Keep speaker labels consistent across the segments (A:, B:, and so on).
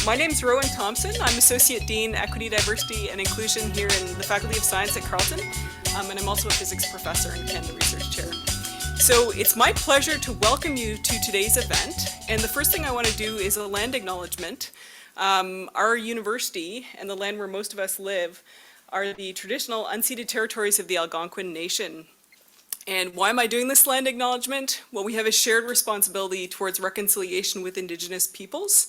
A: My name's Rowan Thompson. I'm Associate Dean, Equity, Diversity and Inclusion here in the Faculty of Science at Carleton, and I'm also a physics professor and Canada Research Chair. So it's my pleasure to welcome you to today's event, and the first thing I want to do is a land acknowledgement. Our university and the land where most of us live are the traditional unceded territories of the Algonquin Nation. And why am I doing this land acknowledgement? Well, we have a shared responsibility towards reconciliation with Indigenous peoples.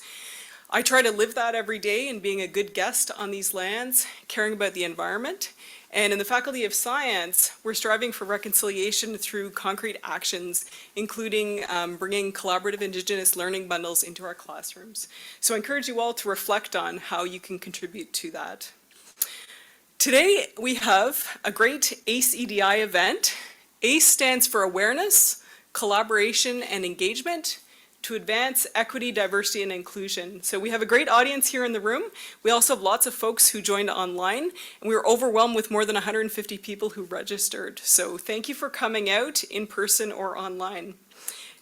A: I try to live that every day in being a good guest on these lands, caring about the environment. And in the Faculty of Science, we're striving for reconciliation through concrete actions, including bringing collaborative Indigenous learning bundles into our classrooms. So I encourage you all to reflect on how you can contribute to that. Today, we have a great ACE EDI event. ACE stands for Awareness, Collaboration, and Engagement to advance equity, diversity, and inclusion. So we have a great audience here in the room. We also have lots of folks who joined online, and we were overwhelmed with more than 150 people who registered. So thank you for coming out in person or online.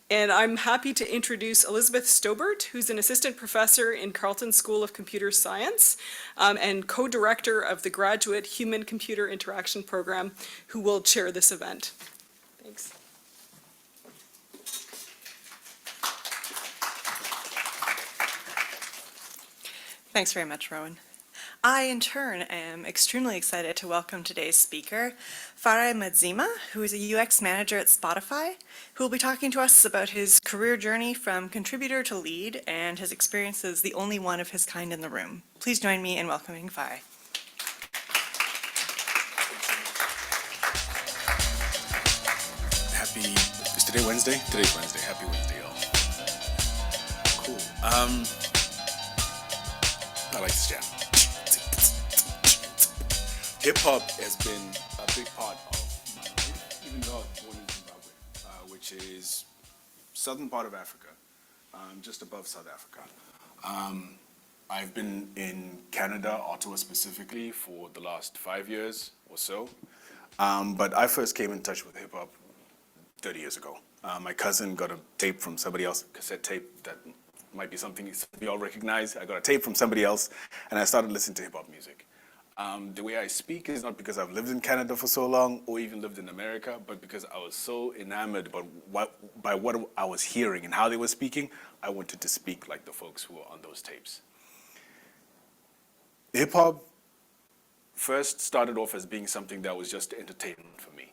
A: And I'm happy to introduce Elizabeth Stobart, who's an assistant professor in Carleton School of Computer Science and co-director of the Graduate Human-Computer Interaction Program, who will chair this event. Thanks.
B: Thanks very much, Rowan. I, in turn, am extremely excited to welcome today's speaker, Farai Madzima, who is a UX manager at Shopify, who will be talking to us about his career journey from contributor to lead and his experience as the only one of his kind in the room. Please join me in welcoming Farai.
C: Is today Wednesday? Today's Wednesday. Happy Wednesday, y'all. Cool. I like this jam. Hip hop has been a big part of my life, even though I was born in Zimbabwe, which is southern part of Africa, just above South Africa. I've been in Canada, Ottawa specifically, for the last 5 years or so. But I first came in touch with hip hop 30 years ago. My cousin got a tape from somebody else, a cassette tape that might be something we all recognize. I got a tape from somebody else, and I started listening to hip hop music. The way I speak is not because I've lived in Canada for so long or even lived in America, but because I was so enamored by what I was hearing and how they were speaking, I wanted to speak like the folks who were on those tapes. Hip hop first started off as being something that was just entertainment for me.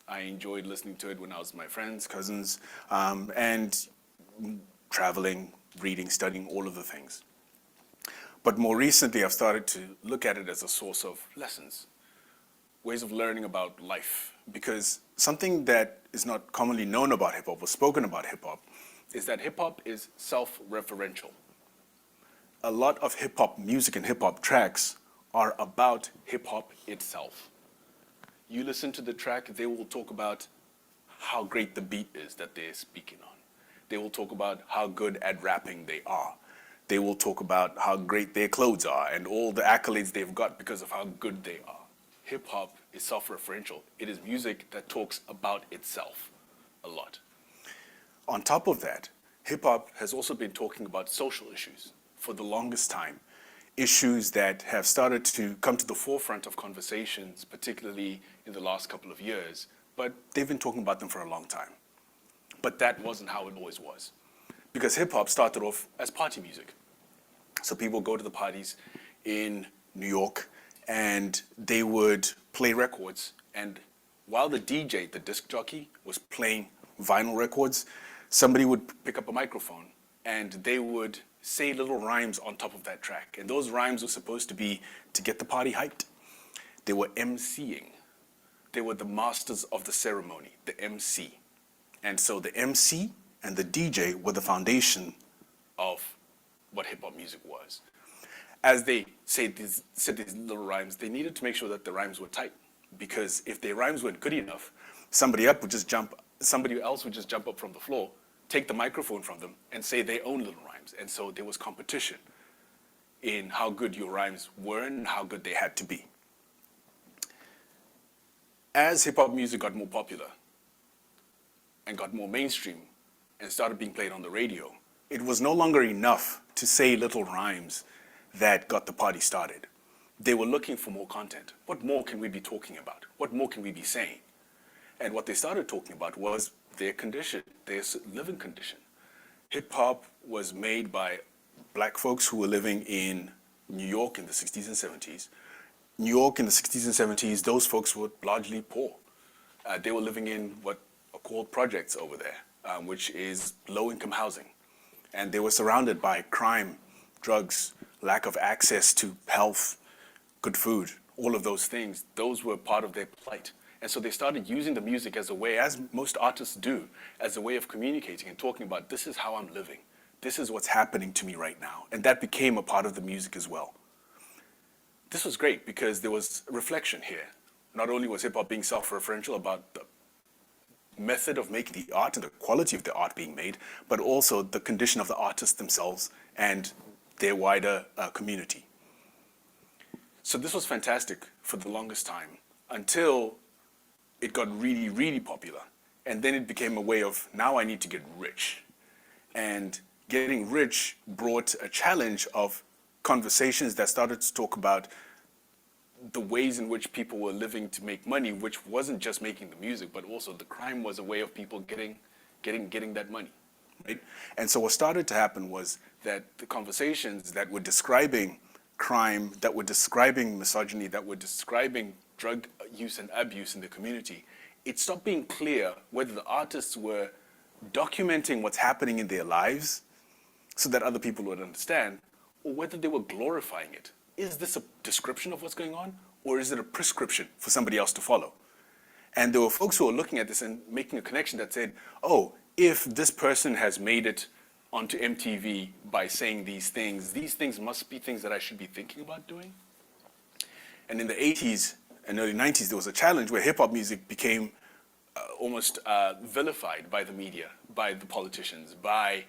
C: I enjoyed listening to it when I was with my friends, cousins, and traveling, reading, studying, all of the things. But more recently, I've started to look at it as a source of lessons, ways of learning about life. Because something that is not commonly known about hip hop or spoken about hip hop is that hip hop is self-referential. A lot of hip hop music and hip hop tracks are about hip hop itself. You listen to the track, they will talk about how great the beat is that they're speaking on. They will talk about how good at rapping they are. They will talk about how great their clothes are and all the accolades they've got because of how good they are. Hip hop is self-referential. It is music that talks about itself a lot. On top of that, hip hop has also been talking about social issues for the longest time. Issues that have started to come to the forefront of conversations, particularly in the last couple of years, but they've been talking about them for a long time. But that wasn't how it always was. Because hip hop started off as party music. So people go to the parties in New York and they would play records. And while the DJ, the disc jockey, was playing vinyl records, somebody would pick up a microphone and they would say little rhymes on top of that track. And those rhymes were supposed to be to get the party hyped. They were MCing. They were the masters of the ceremony, the MC. And so the MC and the DJ were the foundation of what hip-hop music was. As they said these little rhymes, they needed to make sure that the rhymes were tight, because if their rhymes weren't good enough, somebody else would just jump up from the floor, take the microphone from them, and say their own little rhymes. And so there was competition in how good your rhymes were and how good they had to be. As hip-hop music got more popular and got more mainstream and started being played on the radio, it was no longer enough to say little rhymes that got the party started. They were looking for more content. What more can we be talking about? What more can we be saying? And what they started talking about was their condition, their living condition. Hip hop was made by black folks who were living in New York in the 60s and 70s. New York in the 60s and 70s, those folks were largely poor. They were living in what are called projects over there, which is low-income housing. And they were surrounded by crime, drugs, lack of access to health, good food, all of those things. Those were part of their plight. And so they started using the music as a way, as most artists do, as a way of communicating and talking about, this is how I'm living. This is what's happening to me right now. And that became a part of the music as well. This was great because there was reflection here. Not only was hip-hop being self-referential about the method of making the art and the quality of the art being made, but also the condition of the artists themselves and their wider community. So this was fantastic for the longest time until it got really, really popular. And then it became a way of, now I need to get rich. And getting rich brought a challenge of conversations that started to talk about the ways in which people were living to make money, which wasn't just making the music, but also the crime was a way of people getting that money, right? And so what started to happen was that the conversations that were describing crime, that were describing misogyny, that were describing drug use and abuse in the community, it stopped being clear whether the artists were documenting what's happening in their lives so that other people would understand, or whether they were glorifying it. Is this a description of what's going on, or is it a prescription for somebody else to follow? And there were folks who were looking at this and making a connection that said, oh, if this person has made it onto MTV by saying these things must be things that I should be thinking about doing. And in the 80s and early 90s, there was a challenge where hip-hop music became almost vilified by the media, by the politicians, by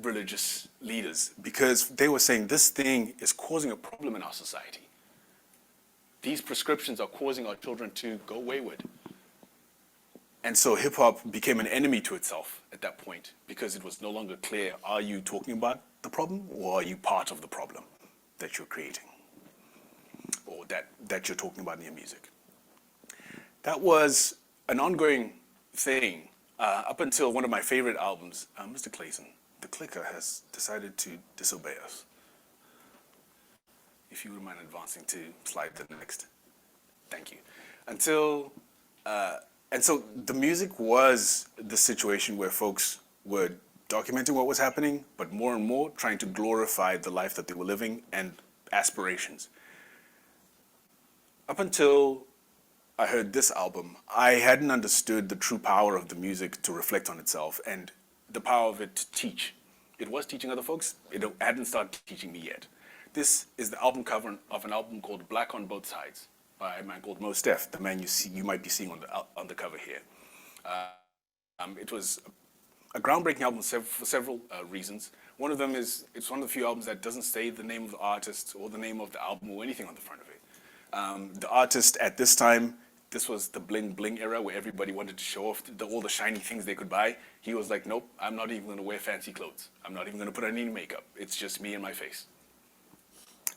C: religious leaders, because they were saying this thing is causing a problem in our society. These prescriptions are causing our children to go wayward. And so hip hop became an enemy to itself at that point, because it was no longer clear, are you talking about the problem, or are you part of the problem that you're creating, or that you're talking about in your music? That was an ongoing thing up until one of my favorite albums. Mr. Clayton, the clicker has decided to disobey us. If you would mind advancing to slide to the next. Thank you. And so the music was the situation where folks were documenting what was happening, but more and more trying to glorify the life that they were living and aspirations. Up until I heard this album, I hadn't understood the true power of the music to reflect on itself and the power of it to teach. It was teaching other folks. It hadn't started teaching me yet. This is the album cover of an album called Black on Both Sides by a man called Mos Def, the man you might be seeing on the cover here. It was a groundbreaking album for several reasons. One of them is it's one of the few albums that doesn't say the name of the artist or the name of the album or anything on the front of it. The artist at this time, this was the bling bling era where everybody wanted to show off all the shiny things they could buy. He was like, nope, I'm not even going to wear fancy clothes. I'm not even going to put on any makeup. It's just me and my face.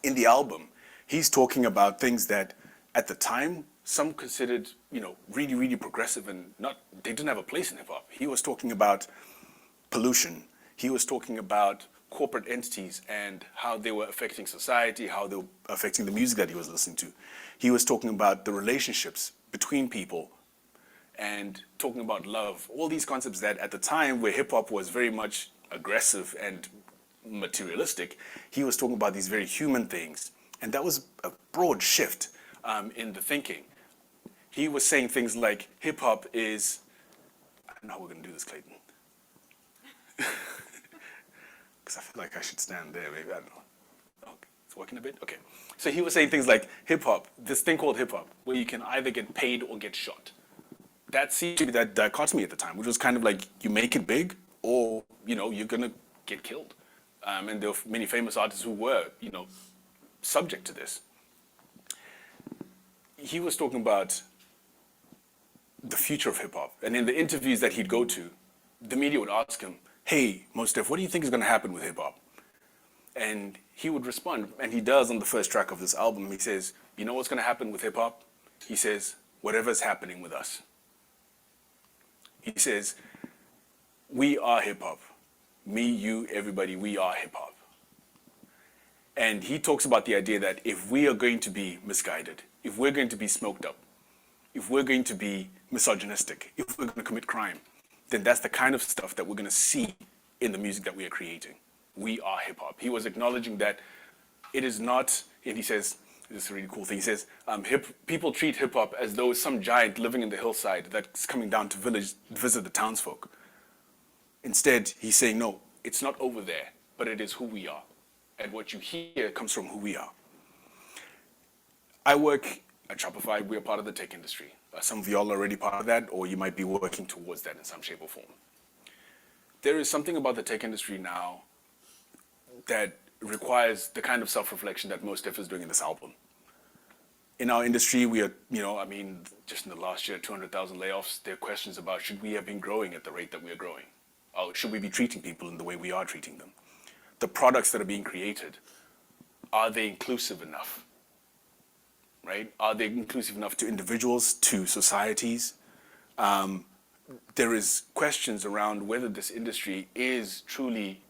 C: In the album, he's talking about things that at the time some considered, really, really progressive and they didn't have a place in hip hop. He was talking about pollution. He was talking about corporate entities and how they were affecting society, how they were affecting the music that he was listening to. He was talking about the relationships between people and talking about love, all these concepts that at the time where hip hop was very much aggressive and materialistic, he was talking about these very human things. And that was a broad shift in the thinking. He was saying things like hip hop is, I don't know how we're going to do this, Clayton. Because I feel like I should stand there, maybe, I don't know. Okay, it's working a bit? Okay. So he was saying things like hip-hop, this thing called hip-hop, where you can either get paid or get shot. That seemed to be that dichotomy at the time, which was kind of like, you make it big, or, you're going to get killed. And there were many famous artists who were, subject to this. He was talking about the future of hip-hop. And in the interviews that he'd go to, the media would ask him, hey, Mos Def, what do you think is going to happen with hip hop? And he would respond, and he does on the first track of this album. He says, you know what's going to happen with hip hop? He says, whatever's happening with us. He says, we are hip hop. Me, you, everybody, we are hip hop. And he talks about the idea that if we are going to be misguided, if we're going to be smoked up, if we're going to be misogynistic, if we're going to commit crime, then that's the kind of stuff that we're going to see in the music that we are creating. We are hip hop. He was acknowledging that it is not, and he says, this is a really cool thing. He says, people treat hip hop as though it's some giant living in the hillside that's coming down to visit the townsfolk. Instead, he's saying, no, it's not over there, but it is who we are. And what you hear comes from who we are. I work at Shopify. We are part of the tech industry. Some of y'all are already part of that, or you might be working towards that in some shape or form. There is something about the tech industry now that requires the kind of self-reflection that Mos Def is doing in this album. In our industry, we are, just in the last year, 200,000 layoffs. There are questions about, should we have been growing at the rate that we are growing? Or should we be treating people in the way we are treating them? The products that are being created, are they inclusive enough? Right? Are they inclusive enough to individuals, to societies? There is questions around whether this industry is truly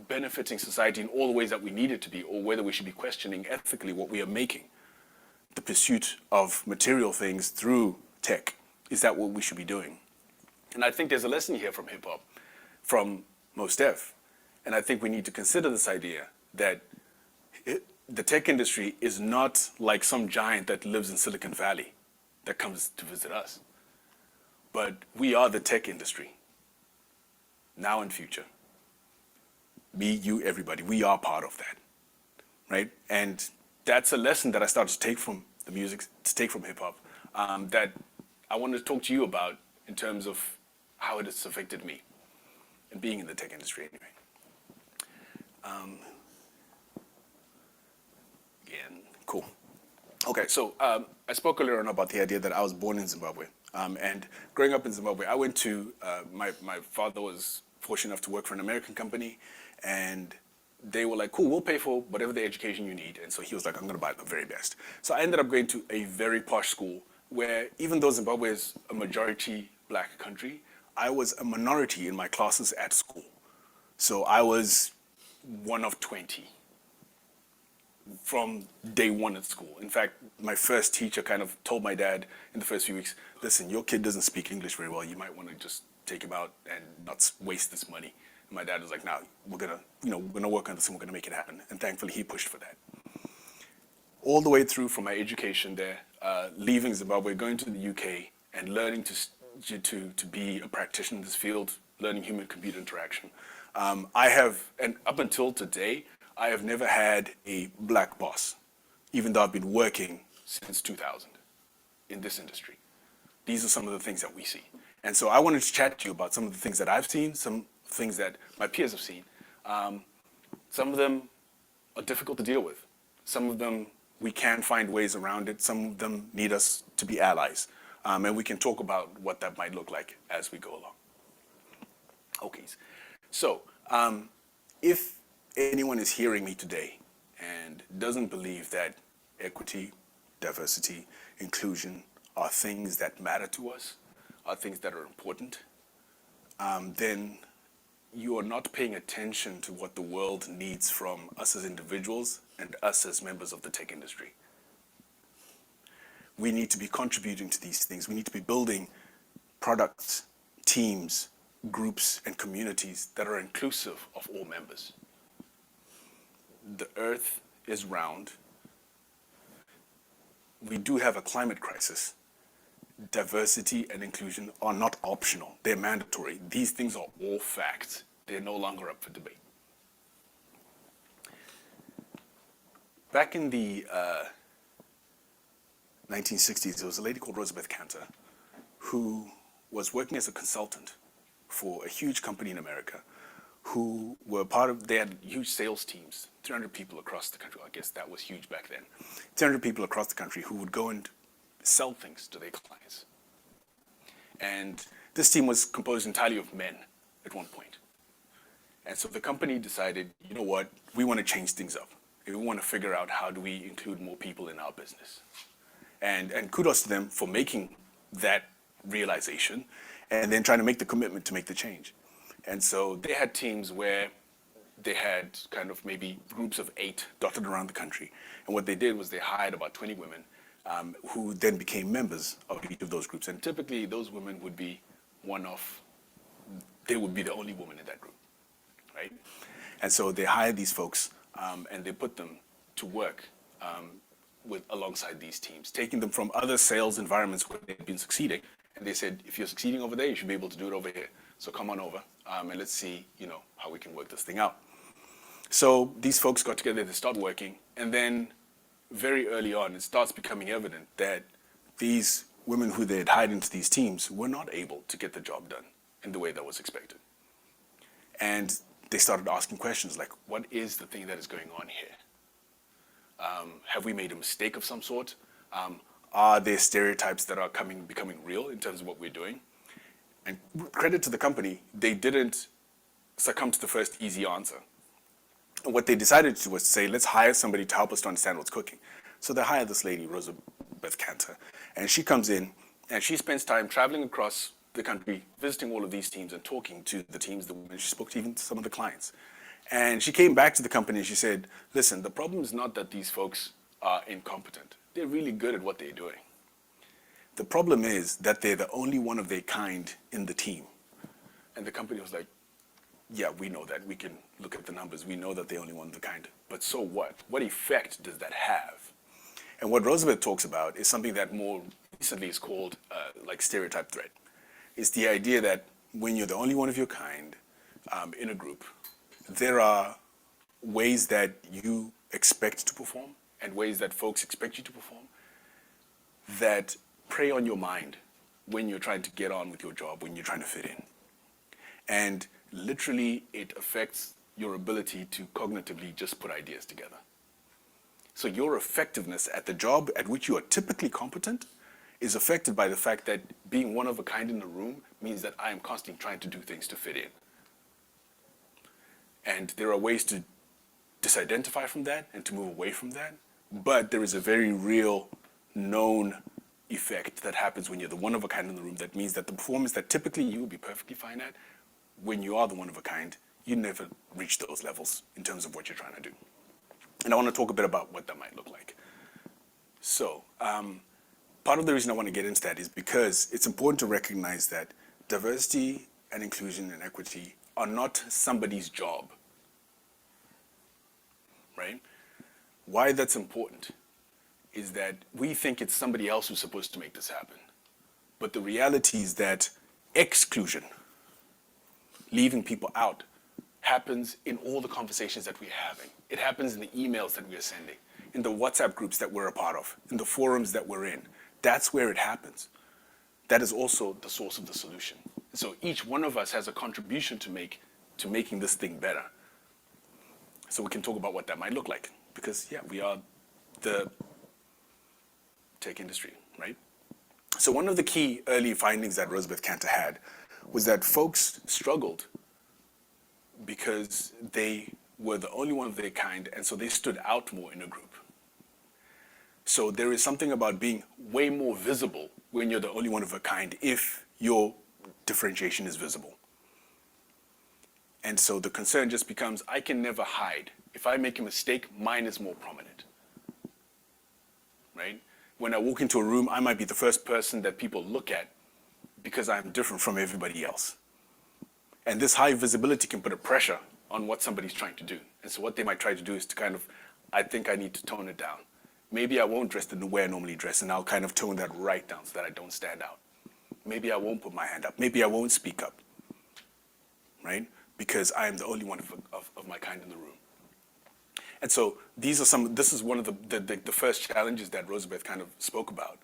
C: benefiting society in all the ways that we need it to be, or whether we should be questioning ethically what we are making. The pursuit of material things through tech, is that what we should be doing? And I think there's a lesson here from hip hop, from Mos Def. And I think we need to consider this idea that the tech industry is not like some giant that lives in Silicon Valley that comes to visit us. But we are the tech industry, now and future. Me, you, everybody, we are part of that, right? And that's a lesson that I started to take from the music, to take from hip hop, that I wanted to talk to you about in terms of how it has affected me and being in the tech industry anyway. Again, cool. Okay, so I spoke earlier on about the idea that I was born in Zimbabwe. And growing up in Zimbabwe, I went to, my father was fortunate enough to work for an American company, and they were like, cool, we'll pay for whatever the education you need. And so he was like, I'm going to buy the very best. So I ended up going to a very posh school where, even though Zimbabwe is a majority black country, I was a minority in my classes at school. So I was one of 20 from day one at school. In fact, my first teacher kind of told my dad in the first few weeks, listen, your kid doesn't speak English very well. You might want to just take him out and not waste this money. And my dad was like, no, we're gonna work on this and we're gonna make it happen. And thankfully he pushed for that. All the way through from my education there, leaving Zimbabwe, going to the UK and learning to be a practitioner in this field, learning human-computer interaction. I have, and up until today, I have never had a black boss, even though I've been working since 2000 in this industry. These are some of the things that we see. And so I wanted to chat to you about some of the things that I've seen, some things that my peers have seen. Some of them are difficult to deal with. Some of them, we can find ways around it. Some of them need us to be allies. And we can talk about what that might look like as we go along. Okay, so if anyone is hearing me today and doesn't believe that equity, diversity, inclusion are things that matter to us, are things that are important, then you are not paying attention to what the world needs from us as individuals and us as members of the tech industry. We need to be contributing to these things. We need to be building products, teams, groups, and communities that are inclusive of all members. The earth is round. We do have a climate crisis. Diversity and inclusion are not optional. They're mandatory. These things are all facts. They're no longer up for debate. Back in the 1960s, there was a lady called Elizabeth Cantor who was working as a consultant for a huge company in America who were they had huge sales teams, 300 people across the country. I guess that was huge back then. 300 people across the country who would go and sell things to their clients. And this team was composed entirely of men. at one point. And so the company decided, you know what, we want to change things up. We want to figure out how do we include more people in our business. And kudos to them for making that realization and then trying to make the commitment to make the change. And so they had teams where they had kind of maybe groups of 8 dotted around the country. And what they did was they hired about 20 women who then became members of each of those groups. And typically those women would be they would be the only woman in that group, right? And so they hired these folks and they put them to work alongside these teams, taking them from other sales environments where they'd been succeeding. And they said, if you're succeeding over there, you should be able to do it over here. So come on over and let's see, how we can work this thing out. So these folks got together, they start working, and then very early on, it starts becoming evident that these women who they had hired into these teams were not able to get the job done in the way that was expected. And they started asking questions like, what is the thing that is going on here? Have we made a mistake of some sort? Are there stereotypes that are becoming real in terms of what we're doing? And credit to the company, they didn't succumb to the first easy answer. And what they decided to do was to say, let's hire somebody to help us to understand what's cooking. So they hired this lady, Elizabeth Cantor, and she comes in and she spends time traveling across the country, visiting all of these teams and talking to the teams, the women. She spoke to even some of the clients. And she came back to the company and she said, listen, the problem is not that these folks are incompetent. They're really good at what they're doing. The problem is that they're the only one of their kind in the team. And the company was like, yeah, we know that. We can look at the numbers. We know that they're only one of the kind. But so what? What effect does that have? And what Roosevelt talks about is something that more recently is called like stereotype threat. It's the idea that when you're the only one of your kind in a group, there are ways that you expect to perform and ways that folks expect you to perform that prey on your mind when you're trying to get on with your job, when you're trying to fit in. And literally, it affects your ability to cognitively just put ideas together. So your effectiveness at the job at which you are typically competent is affected by the fact that being one of a kind in the room means that I am constantly trying to do things to fit in. And there are ways to disidentify from that and to move away from that, but there is a very real known effect that happens when you're the one of a kind in the room. That means that the performance that typically you would be perfectly fine at, when you are the one of a kind, you never reach those levels in terms of what you're trying to do. And I want to talk a bit about what that might look like. So, part of the reason I want to get into that is because it's important to recognize that diversity and inclusion and equity are not somebody's job, right? Why that's important is that we think it's somebody else who's supposed to make this happen. But the reality is that exclusion, leaving people out, happens in all the conversations that we're having. It happens in the emails that we are sending, in the WhatsApp groups that we're a part of, in the forums that we're in. That's where it happens. That is also the source of the solution. So each one of us has a contribution to make to making this thing better. So we can talk about what that might look like. Because, yeah, we are the tech industry, right? So one of the key early findings that Elizabeth Cantor had was that folks struggled because they were the only one of their kind, and so they stood out more in a group. So there is something about being way more visible when you're the only one of a kind if your differentiation is visible. And so the concern just becomes, I can never hide. If I make a mistake, mine is more prominent, right? When I walk into a room, I might be the first person that people look at because I'm different from everybody else. And this high visibility can put a pressure on what somebody's trying to do. And so what they might try to do is to kind of, I think I need to tone it down. Maybe I won't dress the way I normally dress, and I'll kind of tone that right down so that I don't stand out. Maybe I won't put my hand up. Maybe I won't speak up, right? Because I am the only one of my kind in the room. And so this is one of the first challenges that Roosevelt kind of spoke about.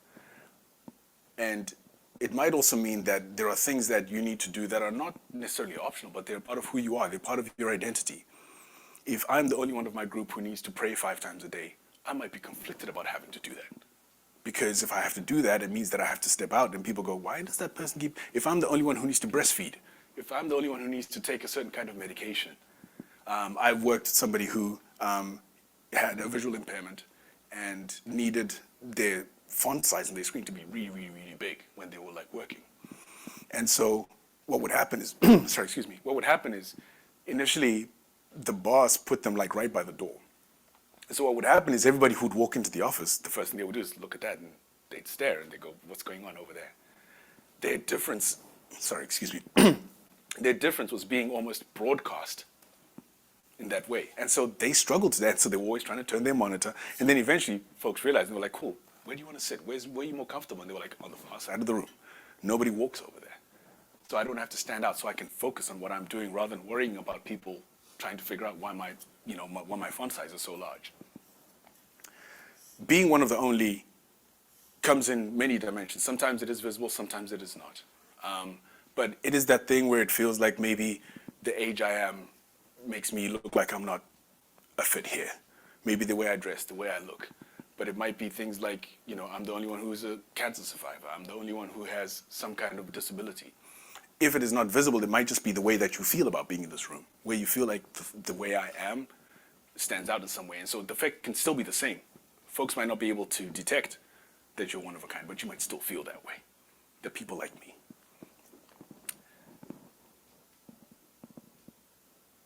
C: And it might also mean that there are things that you need to do that are not necessarily optional, but they're part of who you are. They're part of your identity. If I'm the only one of my group who needs to pray 5 times a day, I might be conflicted about having to do that. Because if I have to do that, it means that I have to step out and people go, why does that person keep... If I'm the only one who needs to breastfeed, if I'm the only one who needs to take a certain kind of medication, I've worked with somebody who had a visual impairment and needed their font size on their screen to be really, really, really big when they were like working. And so what would happen is, what would happen is initially the boss put them like right by the door. So what would happen is everybody who'd walk into the office, the first thing they would do is look at that and they'd stare and they go, what's going on over there? Their difference, their difference was being almost broadcast in that way. And so they struggled to that, so they were always trying to turn their monitor. And then eventually folks realized, and they were like, cool, where do you want to sit? Where are you more comfortable? And they were like, on the far side of the room. Nobody walks over there. So I don't have to stand out, so I can focus on what I'm doing rather than worrying about people trying to figure out why my font size is so large. Being one of the only comes in many dimensions. Sometimes it is visible, sometimes it is not. But it is that thing where it feels like maybe the age I am makes me look like I'm not a fit here. Maybe the way I dress, the way I look. But it might be things like, I'm the only one who's a cancer survivor. I'm the only one who has some kind of disability. If it is not visible, it might just be the way that you feel about being in this room, where you feel like the way I am stands out in some way. And so the effect can still be the same. Folks might not be able to detect that you're one of a kind, but you might still feel that way, that people like me.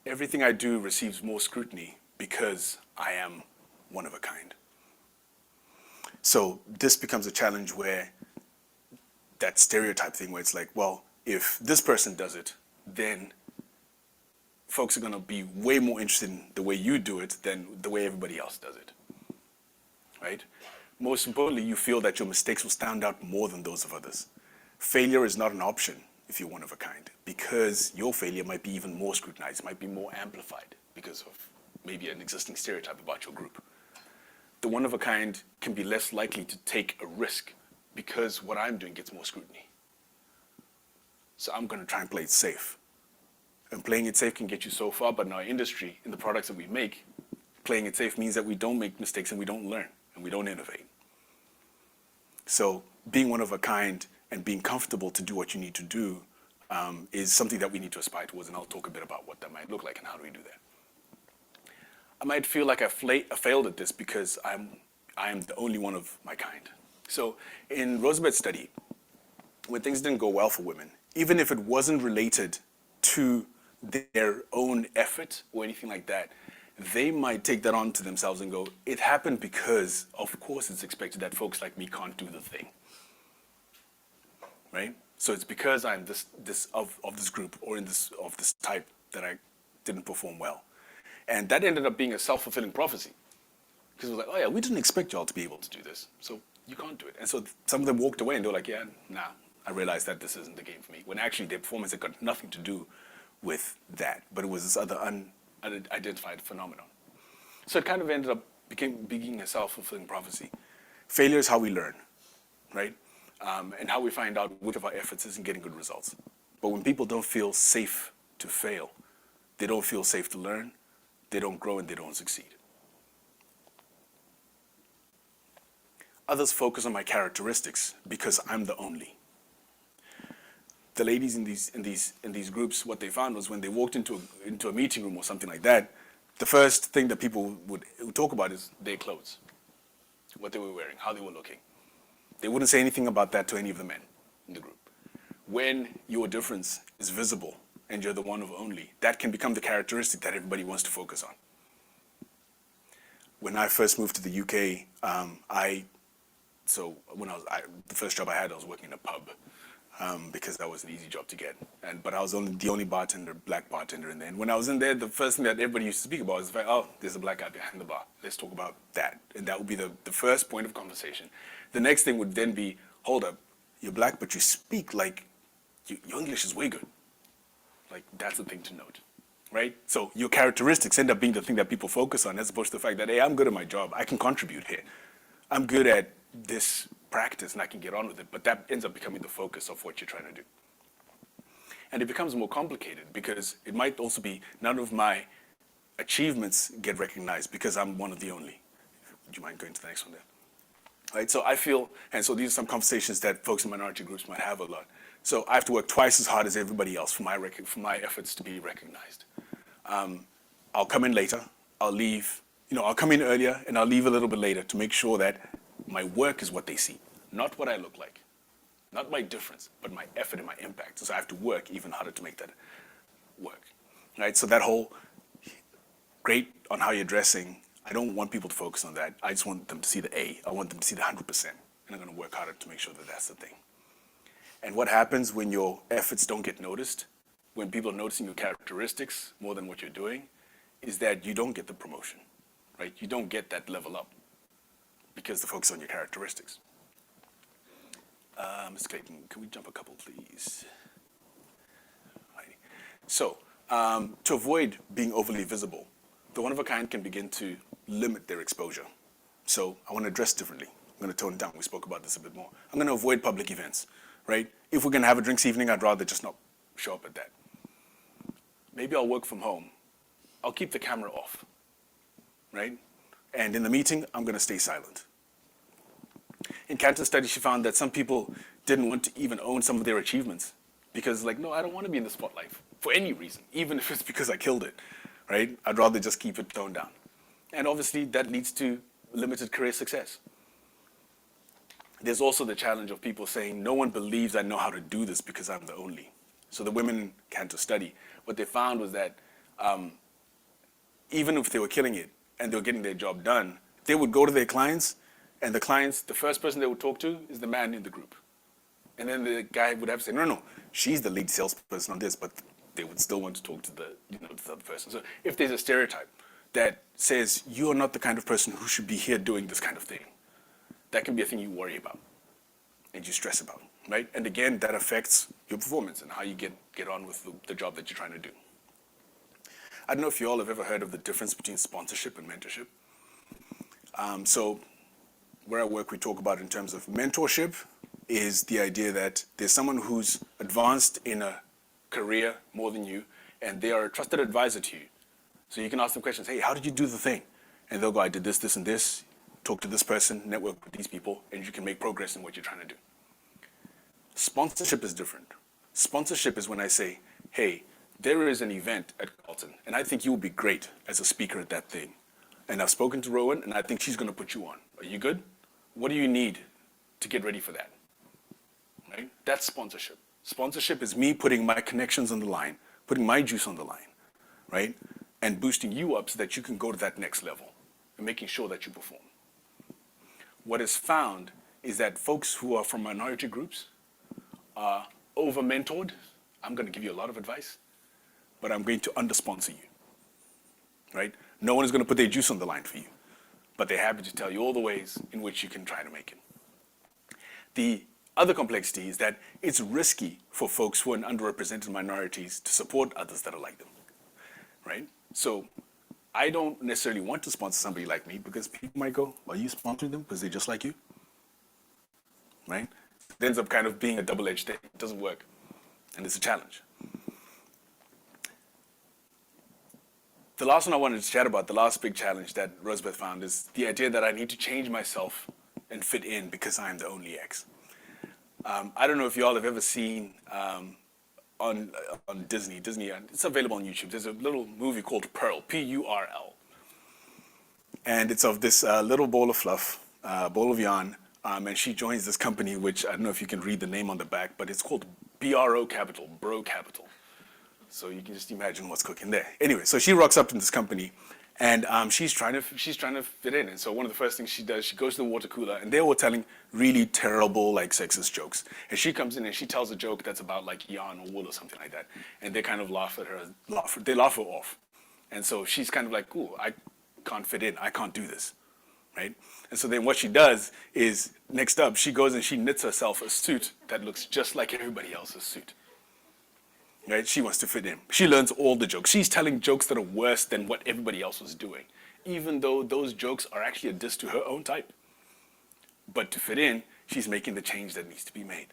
C: Everything I do receives more scrutiny because I am one of a kind. So this becomes a challenge where that stereotype thing where it's like, well, if this person does it, then folks are going to be way more interested in the way you do it than the way everybody else does it, right? Most importantly, you feel that your mistakes will stand out more than those of others. Failure is not an option if you're one of a kind, because your failure might be even more scrutinized, might be more amplified because of maybe an existing stereotype about your group. The one of a kind can be less likely to take a risk because what I'm doing gets more scrutiny. So I'm going to try and play it safe. And playing it safe can get you so far, but in our industry, in the products that we make, playing it safe means that we don't make mistakes and we don't learn and we don't innovate. So being one of a kind and being comfortable to do what you need to do is something that we need to aspire towards, and I'll talk a bit about what that might look like and how do we do that. I might feel like I failed at this because I am the only one of my kind. So in Roosevelt study, when things didn't go well for women, even if it wasn't related to their own effort or anything like that, they might take that on to themselves and go, it happened because, of course, it's expected that folks like me can't do the thing, right? So it's because I'm of this group or of this type that I didn't perform well. And that ended up being a self-fulfilling prophecy. Because it was like, oh yeah, we didn't expect y'all to be able to do this, so you can't do it. And so some of them walked away and they were like, yeah, nah, I realized that this isn't the game for me. When actually their performance had got nothing to do with that, but it was this other unidentified phenomenon. So it kind of ended up being a self-fulfilling prophecy. Failure is how we learn, right? And how we find out which of our efforts isn't getting good results. But when people don't feel safe to fail, they don't feel safe to learn, they don't grow and they don't succeed. Others focus on my characteristics because I'm the only. The ladies in these groups, what they found was when they walked into a meeting room or something like that, the first thing that people would talk about is their clothes, what they were wearing, how they were looking. They wouldn't say anything about that to any of the men in the group. When your difference is visible and you're the one of only, that can become the characteristic that everybody wants to focus on. When I first moved to the UK, the first job I had, I was working in a pub because that was an easy job to get. But I was the only black bartender in there. And when I was in there, the first thing that everybody used to speak about was, oh, there's a black guy behind the bar. Let's talk about that. And that would be the first point of conversation. The next thing would then be, hold up, you're black, but you speak like, your English is way good. Like, that's the thing to note, right? So your characteristics end up being the thing that people focus on as opposed to the fact that, hey, I'm good at my job. I can contribute here. I'm good at this practice and I can get on with it. But that ends up becoming the focus of what you're trying to do. And it becomes more complicated because it might also be none of my achievements get recognized because I'm one of the only. Would you mind going to the next one there? Right, so I feel, and so these are some conversations that folks in minority groups might have a lot. So I have to work twice as hard as everybody else for my efforts to be recognized. I'll come in later, I'll leave, I'll come in earlier and I'll leave a little bit later to make sure that my work is what they see, not what I look like, not my difference, but my effort and my impact. So I have to work even harder to make that work, right? So that whole great on how you're dressing, I don't want people to focus on that. I just want them to see the A. I want them to see the 100%, and I'm going to work harder to make sure that that's the thing. And what happens when your efforts don't get noticed, when people are noticing your characteristics more than what you're doing, is that you don't get the promotion, right? You don't get that level up because the focus on your characteristics. Ms. Clayton, can we jump a couple, please? Alrighty. So, to avoid being overly visible, the one-of-a-kind can begin to limit their exposure. So I want to dress differently. I'm going to tone it down. We spoke about this a bit more. I'm going to avoid public events, right? If we're going to have a drinks evening, I'd rather just not show up at that. Maybe I'll work from home. I'll keep the camera off, right? And in the meeting, I'm going to stay silent. In Cantor's study, she found that some people didn't want to even own some of their achievements because, like, no, I don't want to be in the spotlight for any reason, even if it's because I killed it, right? I'd rather just keep it toned down. And obviously, that leads to limited career success. There's also the challenge of people saying, no one believes I know how to do this because I'm the only. So the women in Cantor's study, what they found was that even if they were killing it and they were getting their job done, they would go to their clients, and the clients, the first person they would talk to is the man in the group. And then the guy would have to say, no, she's the lead salesperson on this, but they would still want to talk to the other person. So if there's a stereotype that says you are not the kind of person who should be here doing this kind of thing, that can be a thing you worry about and you stress about, right? And again, that affects your performance and how you get on with the job that you're trying to do. I don't know if you all have ever heard of the difference between sponsorship and mentorship. So where I work, we talk about in terms of mentorship is the idea that there's someone who's advanced in a career more than you, and they are a trusted advisor to you. So you can ask them questions, hey, how did you do the thing? And they'll go, I did this, this, and this. Talk to this person, network with these people, and you can make progress in what you're trying to do. Sponsorship is different. Sponsorship is when I say, hey, there is an event at Carleton, and I think you will be great as a speaker at that thing. And I've spoken to Rowan, and I think she's going to put you on. Are you good? What do you need to get ready for that? Right? That's sponsorship. Sponsorship is me putting my connections on the line, putting my juice on the line, right? And boosting you up so that you can go to that next level and making sure that you perform. What is found is that folks who are from minority groups are over-mentored. I'm going to give you a lot of advice, but I'm going to under-sponsor you, right? No one is going to put their juice on the line for you, but they're happy to tell you all the ways in which you can try to make it. The other complexity is that it's risky for folks who are in underrepresented minorities to support others that are like them, right? So I don't necessarily want to sponsor somebody like me because people might go, are you sponsoring them because they're just like you? Right? It ends up kind of being a double-edged thing. It doesn't work, and it's a challenge. The last one I wanted to chat about, the last big challenge that Rosebeth found, is the idea that I need to change myself and fit in because I'm the only X. I don't know if you all have ever seen on Disney, it's available on YouTube. There's a little movie called Peril, P-U-R-L. And it's of this little ball of fluff, ball of yarn, and she joins this company, which I don't know if you can read the name on the back, but it's called BRO Capital, Bro Capital. So you can just imagine what's cooking there. Anyway, so she rocks up in this company, and she's trying to fit in. And so one of the first things she does, she goes to the water cooler, and they're all telling really terrible, like, sexist jokes. And she comes in and she tells a joke that's about like yarn or wool or something like that. And they kind of laugh at her, they laugh her off. And so she's kind of like, ooh, I can't fit in, I can't do this, right? And so then what she does is, next up, she goes and she knits herself a suit that looks just like everybody else's suit. Right? She wants to fit in. She learns all the jokes. She's telling jokes that are worse than what everybody else was doing, even though those jokes are actually a diss to her own type. But to fit in, she's making the change that needs to be made.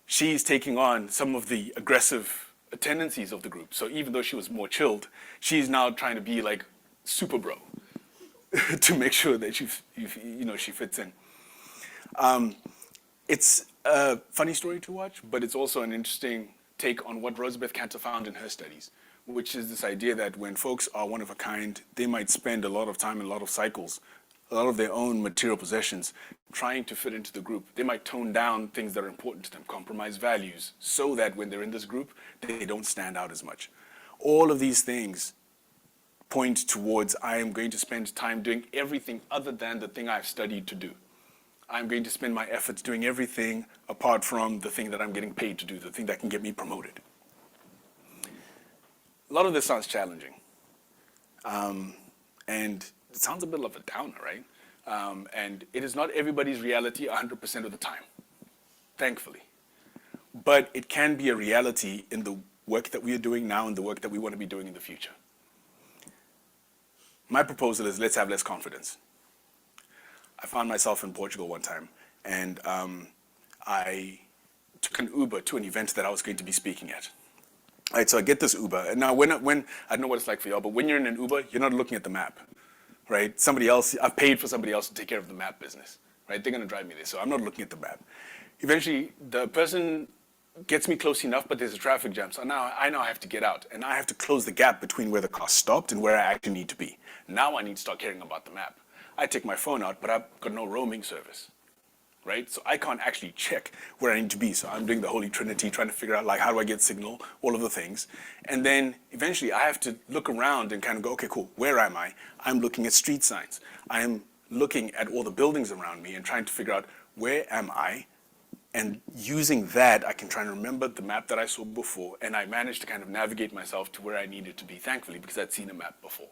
C: She's taking on some of the aggressive tendencies of the group. So even though she was more chilled, she's now trying to be like super bro to make sure that she fits in. It's a funny story to watch, but it's also an interesting take on what Rosabeth Cantor found in her studies, which is this idea that when folks are one of a kind, they might spend a lot of time and a lot of cycles, a lot of their own material possessions, trying to fit into the group. They might tone down things that are important to them, compromise values, so that when they're in this group, they don't stand out as much. All of these things point towards, I am going to spend time doing everything other than the thing I've studied to do. I'm going to spend my efforts doing everything apart from the thing that I'm getting paid to do, the thing that can get me promoted. A lot of this sounds challenging. And it sounds a bit of a downer, right? And it is not everybody's reality 100% of the time, thankfully. But it can be a reality in the work that we are doing now and the work that we want to be doing in the future. My proposal is, let's have less confidence. I found myself in Portugal one time, and I took an Uber to an event that I was going to be speaking at. Right, so I get this Uber, and now when I don't know what it's like for y'all, but when you're in an Uber, you're not looking at the map, right? Somebody else, I've paid for somebody else to take care of the map business, right? They're gonna drive me there, so I'm not looking at the map. Eventually, the person gets me close enough, but there's a traffic jam, so now I know I have to get out, and I have to close the gap between where the car stopped and where I actually need to be. Now I need to start caring about the map. I take my phone out, but I've got no roaming service, right? So I can't actually check where I need to be. So I'm doing the Holy Trinity, trying to figure out like, how do I get signal, all of the things. And then eventually I have to look around and kind of go, okay, cool, where am I? I'm looking at street signs. I'm looking at all the buildings around me and trying to figure out, where am I? And using that, I can try and remember the map that I saw before, and I managed to kind of navigate myself to where I needed to be, thankfully, because I'd seen a map before.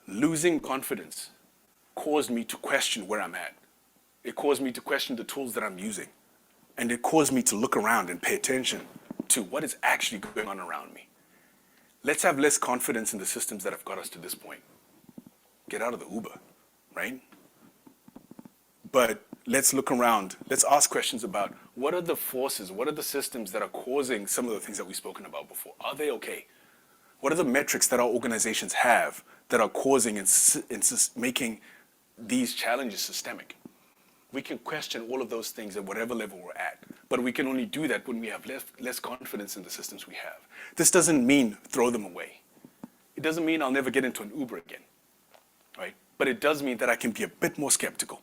C: Losing confidence caused me to question where I'm at. It caused me to question the tools that I'm using. And it caused me to look around and pay attention to what is actually going on around me. Let's have less confidence in the systems that have got us to this point. Get out of the Uber, right? But let's look around. Let's ask questions about, what are the forces, what are the systems that are causing some of the things that we've spoken about before? Are they okay? What are the metrics that our organizations have that are causing and making these challenges systemic? We can question all of those things at whatever level we're at, but we can only do that when we have less confidence in the systems we have. This doesn't mean throw them away. It doesn't mean I'll never get into an Uber again, right? But it does mean that I can be a bit more skeptical.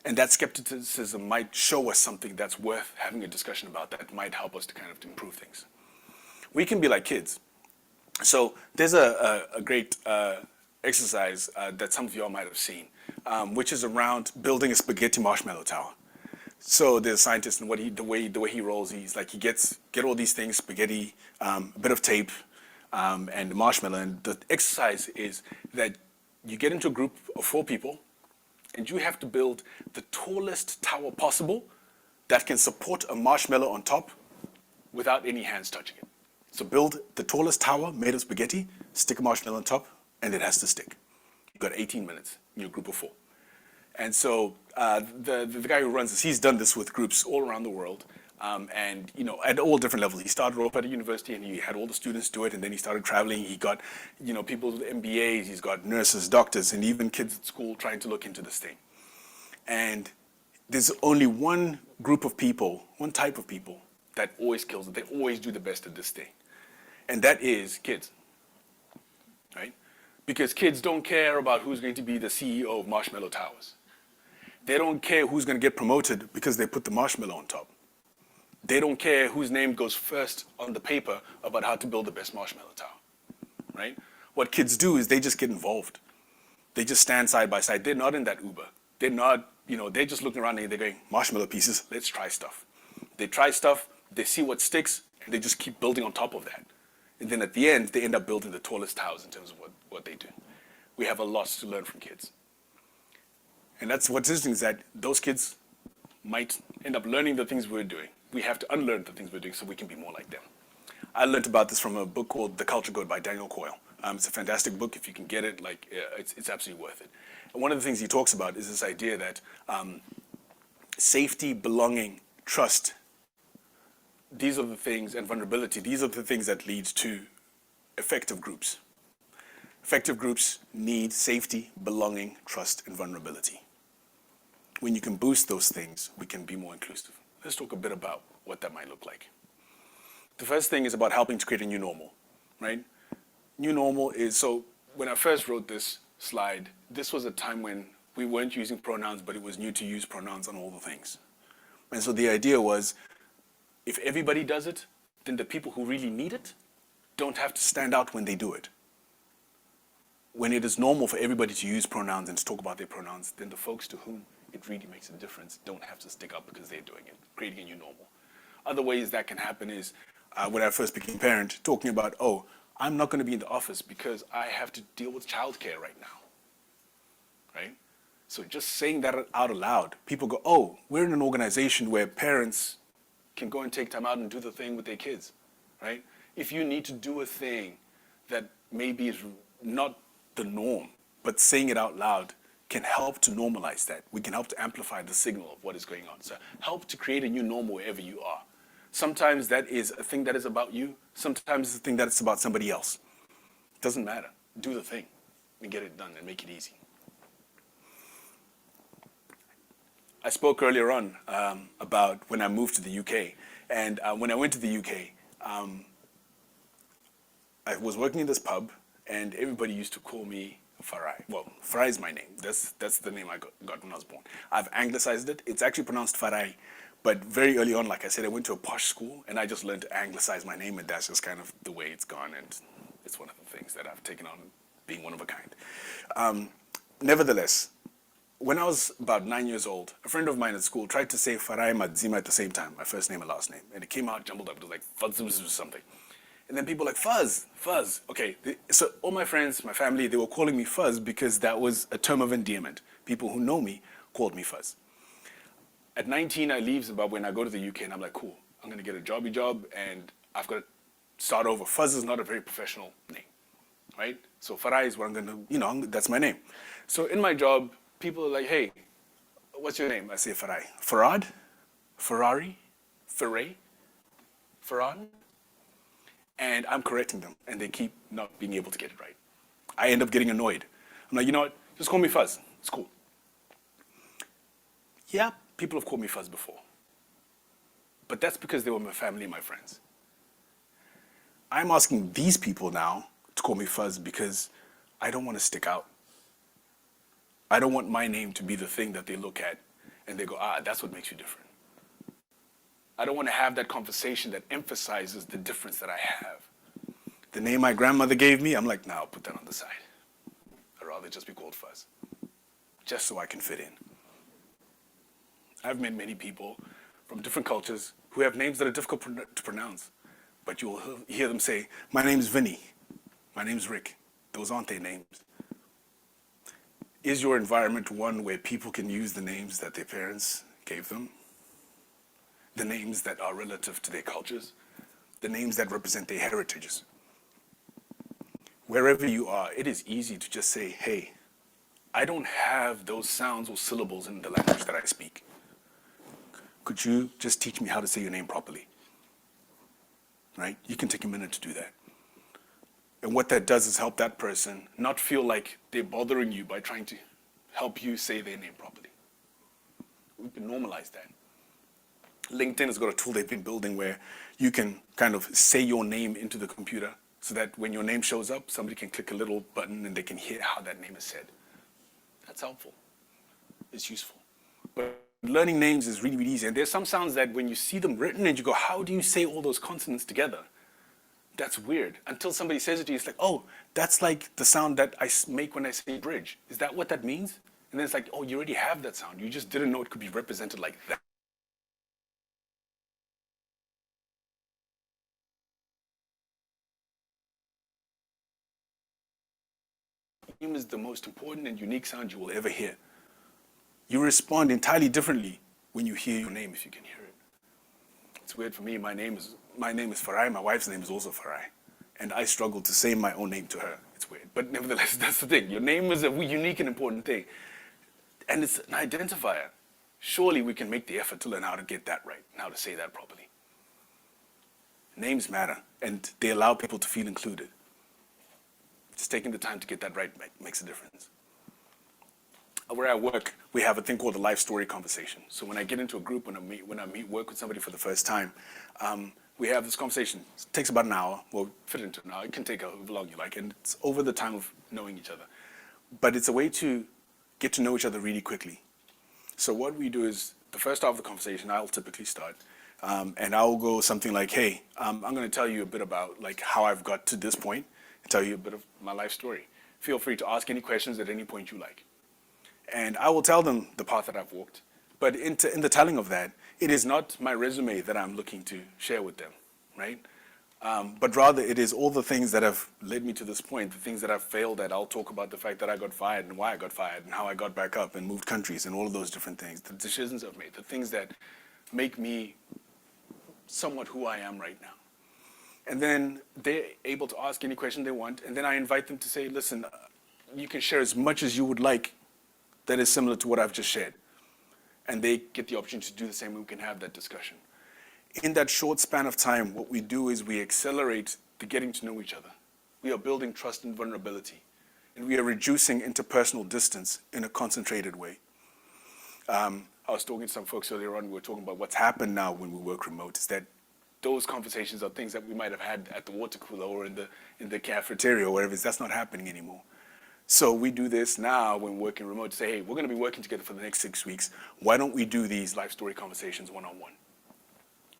C: And that skepticism might show us something that's worth having a discussion about, that might help us to kind of improve things. We can be like kids. So there's a great exercise that some of y'all might have seen, which is around building a spaghetti marshmallow tower. So there's a scientist, and the way he rolls, he get all these things, spaghetti, a bit of tape, and marshmallow. And the exercise is that you get into a group of 4 people, and you have to build the tallest tower possible that can support a marshmallow on top without any hands touching it. So build the tallest tower made of spaghetti, stick a marshmallow on top, and it has to stick. You've got 18 minutes in your group of 4. And so the guy who runs this, he's done this with groups all around the world, and at all different levels. He started off at a university, and he had all the students do it, and then he started traveling. He got people with MBAs, he's got nurses, doctors, and even kids at school trying to look into this thing. And there's only one group of people, one type of people, that always kills it. They always do the best at this thing. And that is kids, right? Because kids don't care about who's going to be the CEO of Marshmallow Towers. They don't care who's going to get promoted because they put the marshmallow on top. They don't care whose name goes first on the paper about how to build the best marshmallow tower, right? What kids do is they just get involved. They just stand side by side. They're not in that Uber. They're not, they're just looking around and they're going, marshmallow pieces, let's try stuff. They try stuff, they see what sticks, and they just keep building on top of that. And then at the end, they end up building the tallest towers in terms of what they do. We have a lot to learn from kids. And that's what's interesting, is that those kids might end up learning the things we're doing. We have to unlearn the things we're doing so we can be more like them. I learned about this from a book called The Culture Code by Daniel Coyle. It's a fantastic book. If you can get it, it's absolutely worth it. And one of the things he talks about is this idea that safety, belonging, trust, these are the things, and vulnerability, these are the things that lead to effective groups. Effective groups need safety, belonging, trust, and vulnerability. when you can boost those things, we can be more inclusive. Let's talk a bit about what that might look like. The first thing is about helping to create a new normal, right? New normal is, so when I first wrote this slide, this was a time when we weren't using pronouns, but it was new to use pronouns on all the things. And so the idea was, if everybody does it, then the people who really need it don't have to stand out when they do it. When it is normal for everybody to use pronouns and to talk about their pronouns, then the folks to whom it really makes a difference don't have to stick up because they're doing it, creating a new normal. Other ways that can happen is, when I first became a parent, talking about, oh, I'm not going to be in the office because I have to deal with childcare right now, right? So just saying that out aloud, people go, oh, we're in an organization where parents can go and take time out and do the thing with their kids, right? If you need to do a thing that maybe is not the norm, but saying it out loud can help to normalize that. We can help to amplify the signal of what is going on. So help to create a new normal wherever you are. Sometimes that is a thing that is about you. Sometimes it's a thing that is about somebody else. It doesn't matter. Do the thing and get it done and make it easy. I spoke earlier on about when I moved to the UK. And when I went to the UK, I was working in this pub, and everybody used to call me Farai. Well, Farai is my name. That's the name I got when I was born. I've anglicized it. It's actually pronounced Farai. But very early on, like I said, I went to a posh school, and I just learned to anglicize my name, and that's just kind of the way it's gone. And it's one of the things that I've taken on, being one of a kind. Nevertheless, when I was about 9 years old, a friend of mine at school tried to say Farai Madzima at the same time, my first name and last name. And it came out jumbled up. It was like Fuzz or something. And then people were like, Fuzz. Okay, so all my friends, my family, they were calling me Fuzz because that was a term of endearment. People who know me called me Fuzz. At 19, I leave Zimbabwe and I go to the UK and I'm like, cool, I'm going to get a job and I've got to start over. Fuzz is not a very professional name, right? So Farai is what I'm going to, that's my name. So in my job, people are like, hey, what's your name? I say Farai. Farad? Ferrari? Farai? Farad? And I'm correcting them, and they keep not being able to get it right. I end up getting annoyed. I'm like, you know what? Just call me Fuzz. It's cool. Yeah, people have called me Fuzz before. But that's because they were my family and my friends. I'm asking these people now to call me Fuzz because I don't want to stick out. I don't want my name to be the thing that they look at and they go, that's what makes you different. I don't want to have that conversation that emphasizes the difference that I have. The name my grandmother gave me, I'm like, nah, I'll put that on the side. I'd rather just be called Fuzz, just so I can fit in. I've met many people from different cultures who have names that are difficult to pronounce, but you'll hear them say, my name's Vinny, my name's Rick. Those aren't their names. Is your environment one where people can use the names that their parents gave them? The names that are relative to their cultures? The names that represent their heritages? Wherever you are, it is easy to just say, hey, I don't have those sounds or syllables in the language that I speak. Could you just teach me how to say your name properly? Right? You can take a minute to do that. And what that does is help that person not feel like they're bothering you by trying to help you say their name properly. We can normalize that. LinkedIn has got a tool they've been building where you can kind of say your name into the computer so that when your name shows up, somebody can click a little button and they can hear how that name is said. That's helpful. It's useful. But learning names is really, really easy. And there's some sounds that when you see them written and you go, how do you say all those consonants together? That's weird. Until somebody says it to you, it's like, oh, that's like the sound that I make when I say bridge. Is that what that means? And then it's like, oh, you already have that sound. You just didn't know it could be represented like that. Name is the most important and unique sound you will ever hear. You respond entirely differently when you hear your name, if you can hear it. It's weird for me. My name is Farai. My wife's name is also Farai. And I struggle to say my own name to her. It's weird. But nevertheless, that's the thing. Your name is a unique and important thing. And it's an identifier. Surely we can make the effort to learn how to get that right and how to say that properly. Names matter, and they allow people to feel included. Just taking the time to get that right makes a difference. where I work, we have a thing called a life story conversation. So when I get into a group, when I work with somebody for the first time, we have this conversation. It takes about an hour. We'll fit into an hour. It can take however long you like, and it's over the time of knowing each other. But it's a way to get to know each other really quickly. So what we do is, the first half of the conversation, I'll typically start, and I'll go something like, hey, I'm going to tell you a bit about like how I've got to this point, and tell you a bit of my life story. Feel free to ask any questions at any point you like. And I will tell them the path that I've walked. But in the telling of that, it is not my resume that I'm looking to share with them, right? But rather it is all the things that have led me to this point, the things that I've failed at. I'll talk about the fact that I got fired and why I got fired and how I got back up and moved countries and all of those different things, the decisions I've made, the things that make me somewhat who I am right now. And then they're able to ask any question they want, and then I invite them to say, listen, you can share as much as you would like that is similar to what I've just shared. And they get the opportunity to do the same, and we can have that discussion. In that short span of time, what we do is we accelerate the getting to know each other. We are building trust and vulnerability, and we are reducing interpersonal distance in a concentrated way. I was talking to some folks earlier on, we were talking about what's happened now when we work remote, is that those conversations are things that we might have had at the water cooler or in the cafeteria or whatever. That's not happening anymore. So we do this now when working remote to say, hey, we're going to be working together for the next 6 weeks. Why don't we do these life story conversations one-on-one,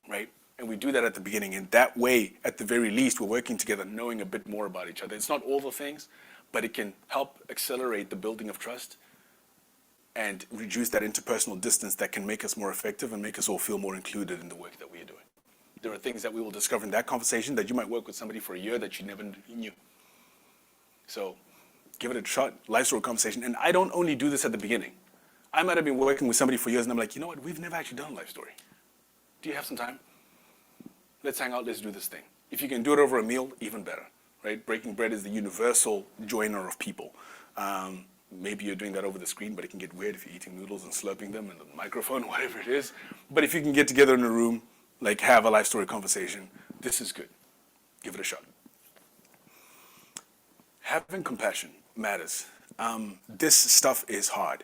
C: right? And we do that at the beginning. And that way, at the very least, we're working together, knowing a bit more about each other. It's not all the things, but it can help accelerate the building of trust and reduce that interpersonal distance that can make us more effective and make us all feel more included in the work that we are doing. There are things that we will discover in that conversation that you might work with somebody for a year that you never knew. So give it a shot, life story conversation. And I don't only do this at the beginning. I might have been working with somebody for years and I'm like, you know what, we've never actually done a life story. Do you have some time? Let's hang out, let's do this thing. If you can do it over a meal, even better, right? Breaking bread is the universal joiner of people. Maybe you're doing that over the screen, but it can get weird if you're eating noodles and slurping them in the microphone, whatever it is. But if you can get together in a room, like have a life story conversation, this is good. Give it a shot. Having compassion matters. This stuff is hard.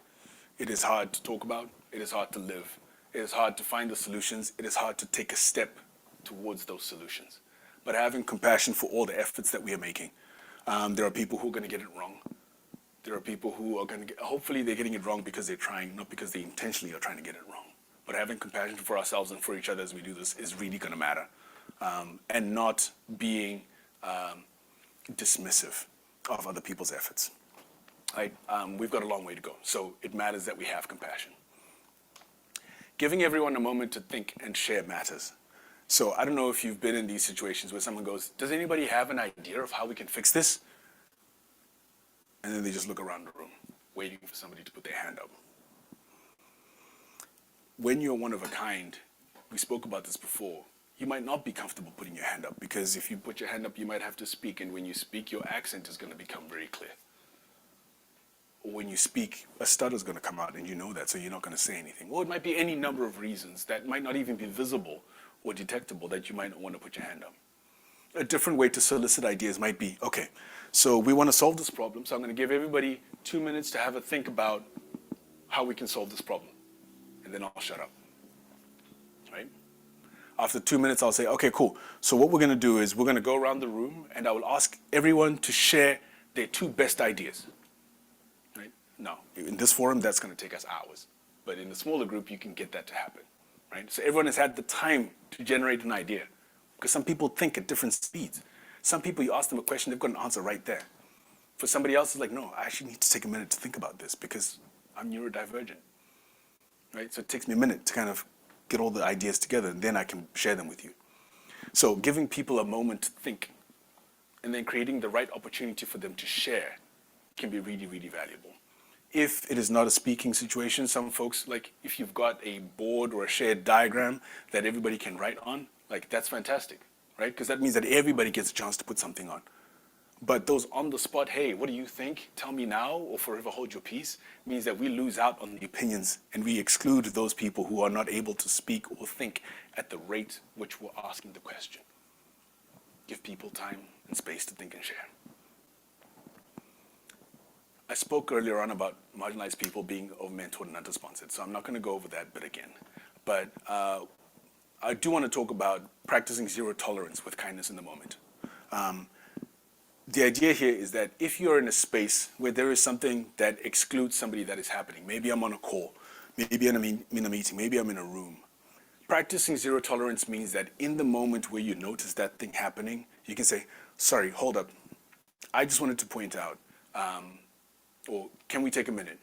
C: It is hard to talk about. It is hard to live. It is hard to find the solutions. It is hard to take a step towards those solutions. But having compassion for all the efforts that we are making. There are people who are going to get it wrong. There are people who are going to hopefully they're getting it wrong because they're trying, not because they intentionally are trying to get it wrong. But having compassion for ourselves and for each other as we do this is really going to matter. And not being dismissive of other people's efforts. Right? We've got a long way to go. So it matters that we have compassion. Giving everyone a moment to think and share matters. So I don't know if you've been in these situations where someone goes, does anybody have an idea of how we can fix this? And then they just look around the room, waiting for somebody to put their hand up. When you're one of a kind, we spoke about this before, you might not be comfortable putting your hand up because if you put your hand up, you might have to speak. And when you speak, your accent is going to become very clear. Or when you speak, a stutter is going to come out and you know that, so you're not going to say anything. Or it might be any number of reasons that might not even be visible or detectable that you might not want to put your hand up. A different way to solicit ideas might be, okay, so we want to solve this problem, so I'm going to give everybody 2 minutes to have a think about how we can solve this problem. And then I'll shut up, right? After 2 minutes, I'll say, okay, cool. So what we're going to do is we're going to go around the room and I will ask everyone to share their 2 best ideas, right? Now, in this forum, that's going to take us hours. But in a smaller group, you can get that to happen, right? So everyone has had the time to generate an idea because some people think at different speeds. Some people, you ask them a question, they've got an answer right there. For somebody else, it's like, no, I actually need to take a minute to think about this because I'm neurodivergent. Right? So it takes me a minute to kind of get all the ideas together and then I can share them with you. So giving people a moment to think and then creating the right opportunity for them to share can be really, really valuable. If it is not a speaking situation, some folks, like if you've got a board or a shared diagram that everybody can write on, like that's fantastic, right? Because that means that everybody gets a chance to put something on. But those on the spot, hey, what do you think? Tell me now or forever hold your peace, means that we lose out on the opinions and we exclude those people who are not able to speak or think at the rate which we're asking the question. Give people time and space to think and share. I spoke earlier on about marginalized people being over-mentored and under-sponsored, so I'm not going to go over that bit again. But I do want to talk about practicing zero tolerance with kindness in the moment. The idea here is that if you're in a space where there is something that excludes somebody that is happening, maybe I'm on a call, maybe I'm in a meeting, maybe I'm in a room. Practicing zero tolerance means that in the moment where you notice that thing happening, you can say, sorry, hold up. I just wanted to point out, or can we take a minute?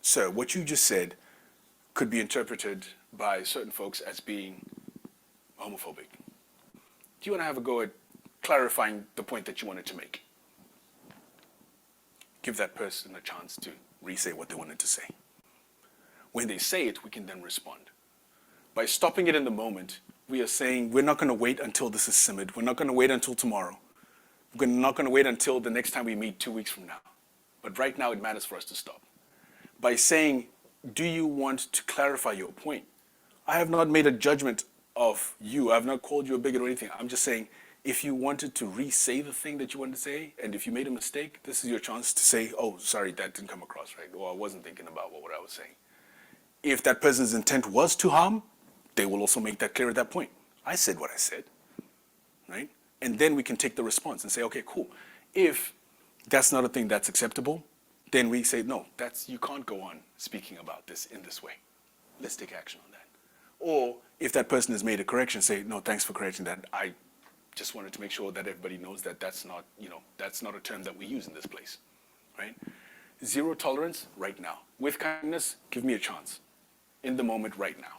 C: Sir, what you just said could be interpreted by certain folks as being homophobic. Do you want to have a go at clarifying the point that you wanted to make? Give that person a chance to re-say what they wanted to say. When they say it, we can then respond. By stopping it in the moment, we are saying we're not going to wait until this is simmered. We're not going to wait until tomorrow. We're not going to wait until the next time we meet 2 weeks from now. But right now, it matters for us to stop. By saying, do you want to clarify your point? I have not made a judgment of you. I have not called you a bigot or anything. I'm just saying, if you wanted to re-say the thing that you wanted to say, and if you made a mistake, this is your chance to say, oh, sorry, that didn't come across right, or I wasn't thinking about what I was saying. If that person's intent was to harm, they will also make that clear at that point. I said what I said, right? And then we can take the response and say, okay, cool. If that's not a thing that's acceptable, then we say, no, you can't go on speaking about this in this way. Let's take action on that. Or if that person has made a correction, say, no, thanks for correcting that. I just wanted to make sure that everybody knows that that's not a term that we use in this place, right? Zero tolerance right now. With kindness, give me a chance. In the moment right now,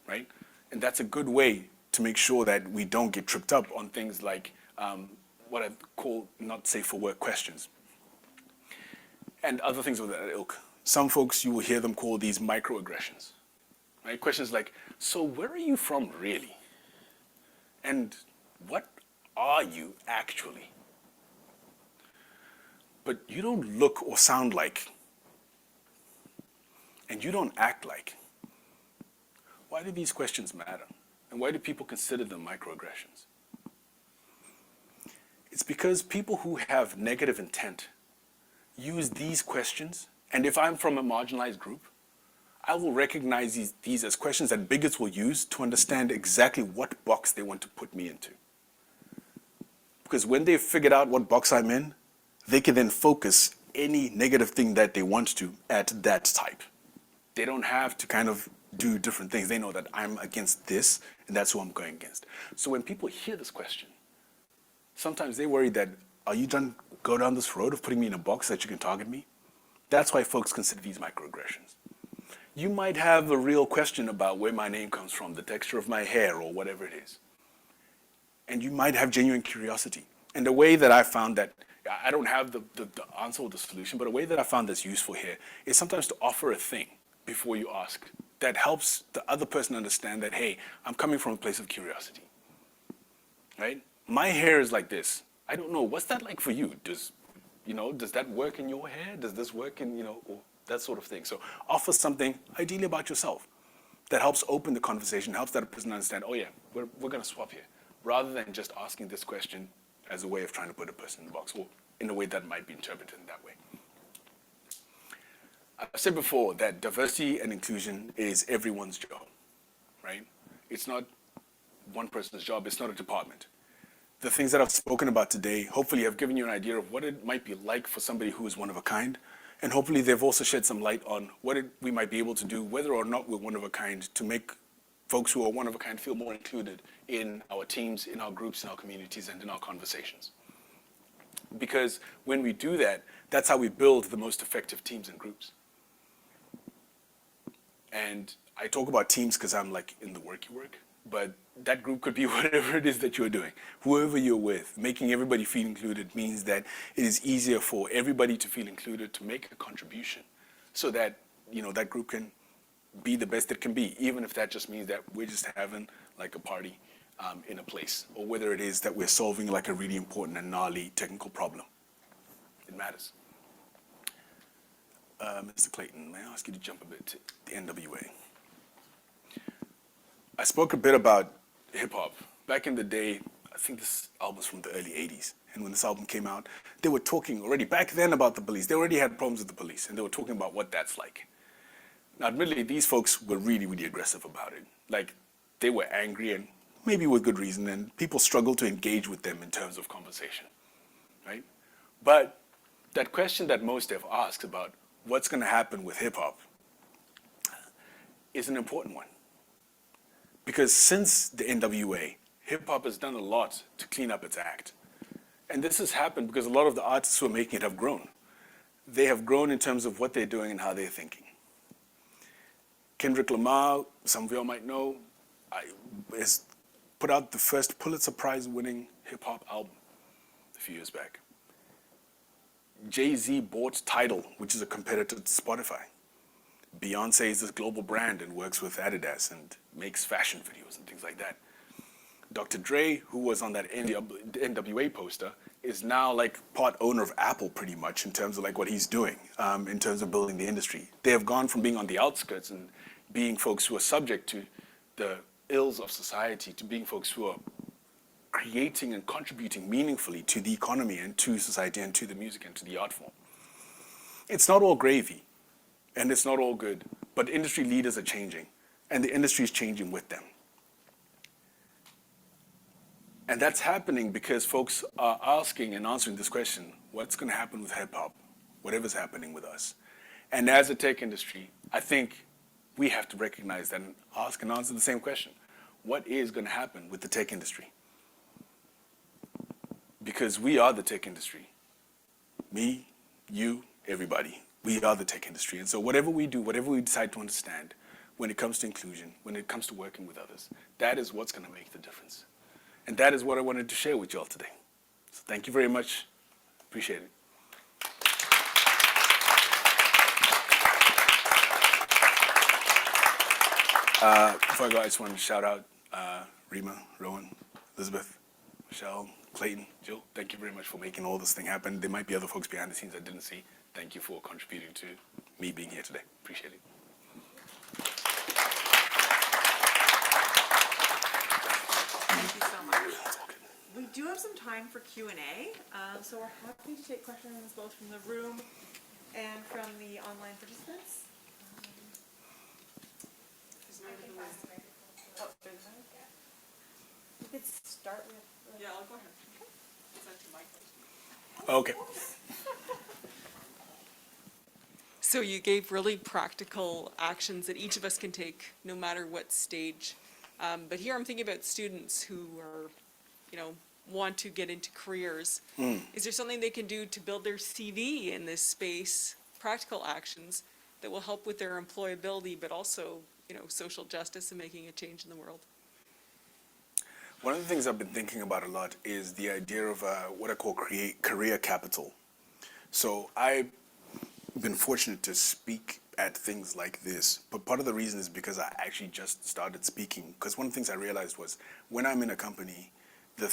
C: right? And that's a good way to make sure that we don't get tripped up on things like what I call not safe for work questions. And other things of that ilk. Some folks, you will hear them call these microaggressions, right? Questions like, so where are you from really? And what are you actually? But you don't look or sound like, and you don't act like. Why do these questions matter? And why do people consider them microaggressions? It's because people who have negative intent use these questions, and if I'm from a marginalized group, I will recognize these as questions that bigots will use to understand exactly what box they want to put me into. Because when they've figured out what box I'm in, they can then focus any negative thing that they want to at that type. They don't have to kind of do different things. They know that I'm against this, and that's who I'm going against. So when people hear this question, sometimes they worry that, are you done go down this road of putting me in a box that you can target me? That's why folks consider these microaggressions. You might have a real question about where my name comes from, the texture of my hair, or whatever it is. And you might have genuine curiosity. And the way that I found that, I don't have the answer or the solution, but a way that I found that's useful here is sometimes to offer a thing before you ask that helps the other person understand that, hey, I'm coming from a place of curiosity, right? My hair is like this. I don't know, what's that like for you? Does that work in your hair? Does this work in, or that sort of thing? So offer something, ideally about yourself, that helps open the conversation, helps that person understand, oh yeah, we're going to swap here, rather than just asking this question as a way of trying to put a person in the box, or in a way that might be interpreted in that way. I've said before that diversity and inclusion is everyone's job, right? It's not one person's job, it's not a department. The things that I've spoken about today hopefully have given you an idea of what it might be like for somebody who is one of a kind, and hopefully they've also shed some light on what we might be able to do, whether or not we're one of a kind, to make folks who are one of a kind feel more included in our teams, in our groups, in our communities, and in our conversations. Because when we do that, that's how we build the most effective teams and groups. And I talk about teams because I'm like in the work, but that group could be whatever it is that you're doing. Whoever you're with, making everybody feel included means that it is easier for everybody to feel included, to make a contribution, so that that group can be the best it can be, even if that just means that we're just having like a party in a place, or whether it is that we're solving like a really important and gnarly technical problem. It matters. Mr. Clayton, may I ask you to jump a bit to the NWA? I spoke a bit about hip-hop. Back in the day, I think this album's from the early 80s. And when this album came out, they were talking already back then about the police. They already had problems with the police, and they were talking about what that's like. Now, admittedly, these folks were really, really aggressive about it. Like, they were angry, and maybe with good reason, and people struggled to engage with them in terms of conversation, right? But that question that most have asked about what's going to happen with hip-hop is an important one. Because since the NWA, hip-hop has done a lot to clean up its act. And this has happened because a lot of the artists who are making it have grown. They have grown in terms of what they're doing and how they're thinking. Kendrick Lamar, some of y'all might know, has put out the first Pulitzer Prize-winning hip-hop album a few years back. Jay-Z bought Tidal, which is a competitor to Spotify. Beyonce is this global brand and works with Adidas and makes fashion videos and things like that. Dr. Dre, who was on that NWA poster, is now like part owner of Apple pretty much in terms of like what he's doing, in terms of building the industry. They have gone from being on the outskirts and being folks who are subject to the ills of society to being folks who are creating and contributing meaningfully to the economy and to society and to the music and to the art form. It's not all gravy and it's not all good, but industry leaders are changing and the industry is changing with them. And that's happening because folks are asking and answering this question, what's going to happen with hip-hop, whatever's happening with us? And as a tech industry, I think we have to recognize that and ask and answer the same question. What is going to happen with the tech industry? Because we are the tech industry. Me, you, everybody. We are the tech industry. And so whatever we do, whatever we decide to understand, when it comes to inclusion, when it comes to working with others, that is what's going to make the difference. And that is what I wanted to share with you all today. So thank you very much. Appreciate it. Before I go, I just wanted to shout out Rima, Rowan, Elizabeth, Michelle, Clayton, Jill. Thank you very much for making all this thing happen. There might be other folks behind the scenes I didn't see. Thank you for contributing to me being here today. Appreciate it.
B: Thank you so much. We do have some time for Q&A, so we're happy to take questions both from the room and from the online participants. You could start with...
A: Yeah, I'll go ahead. It's actually my question.
C: Okay.
A: So you gave really practical actions that each of us can take, no matter what stage. But here I'm thinking about students who are, want to get into careers. Is there something they can do to build their CV in this space, practical actions that will help with their employability, but also, social justice and making a change in the world?
C: One of the things I've been thinking about a lot is the idea of what I call career capital. So I've been fortunate to speak at things like this, but part of the reason is because I actually just started speaking. Because one of the things I realized was when I'm in a company, the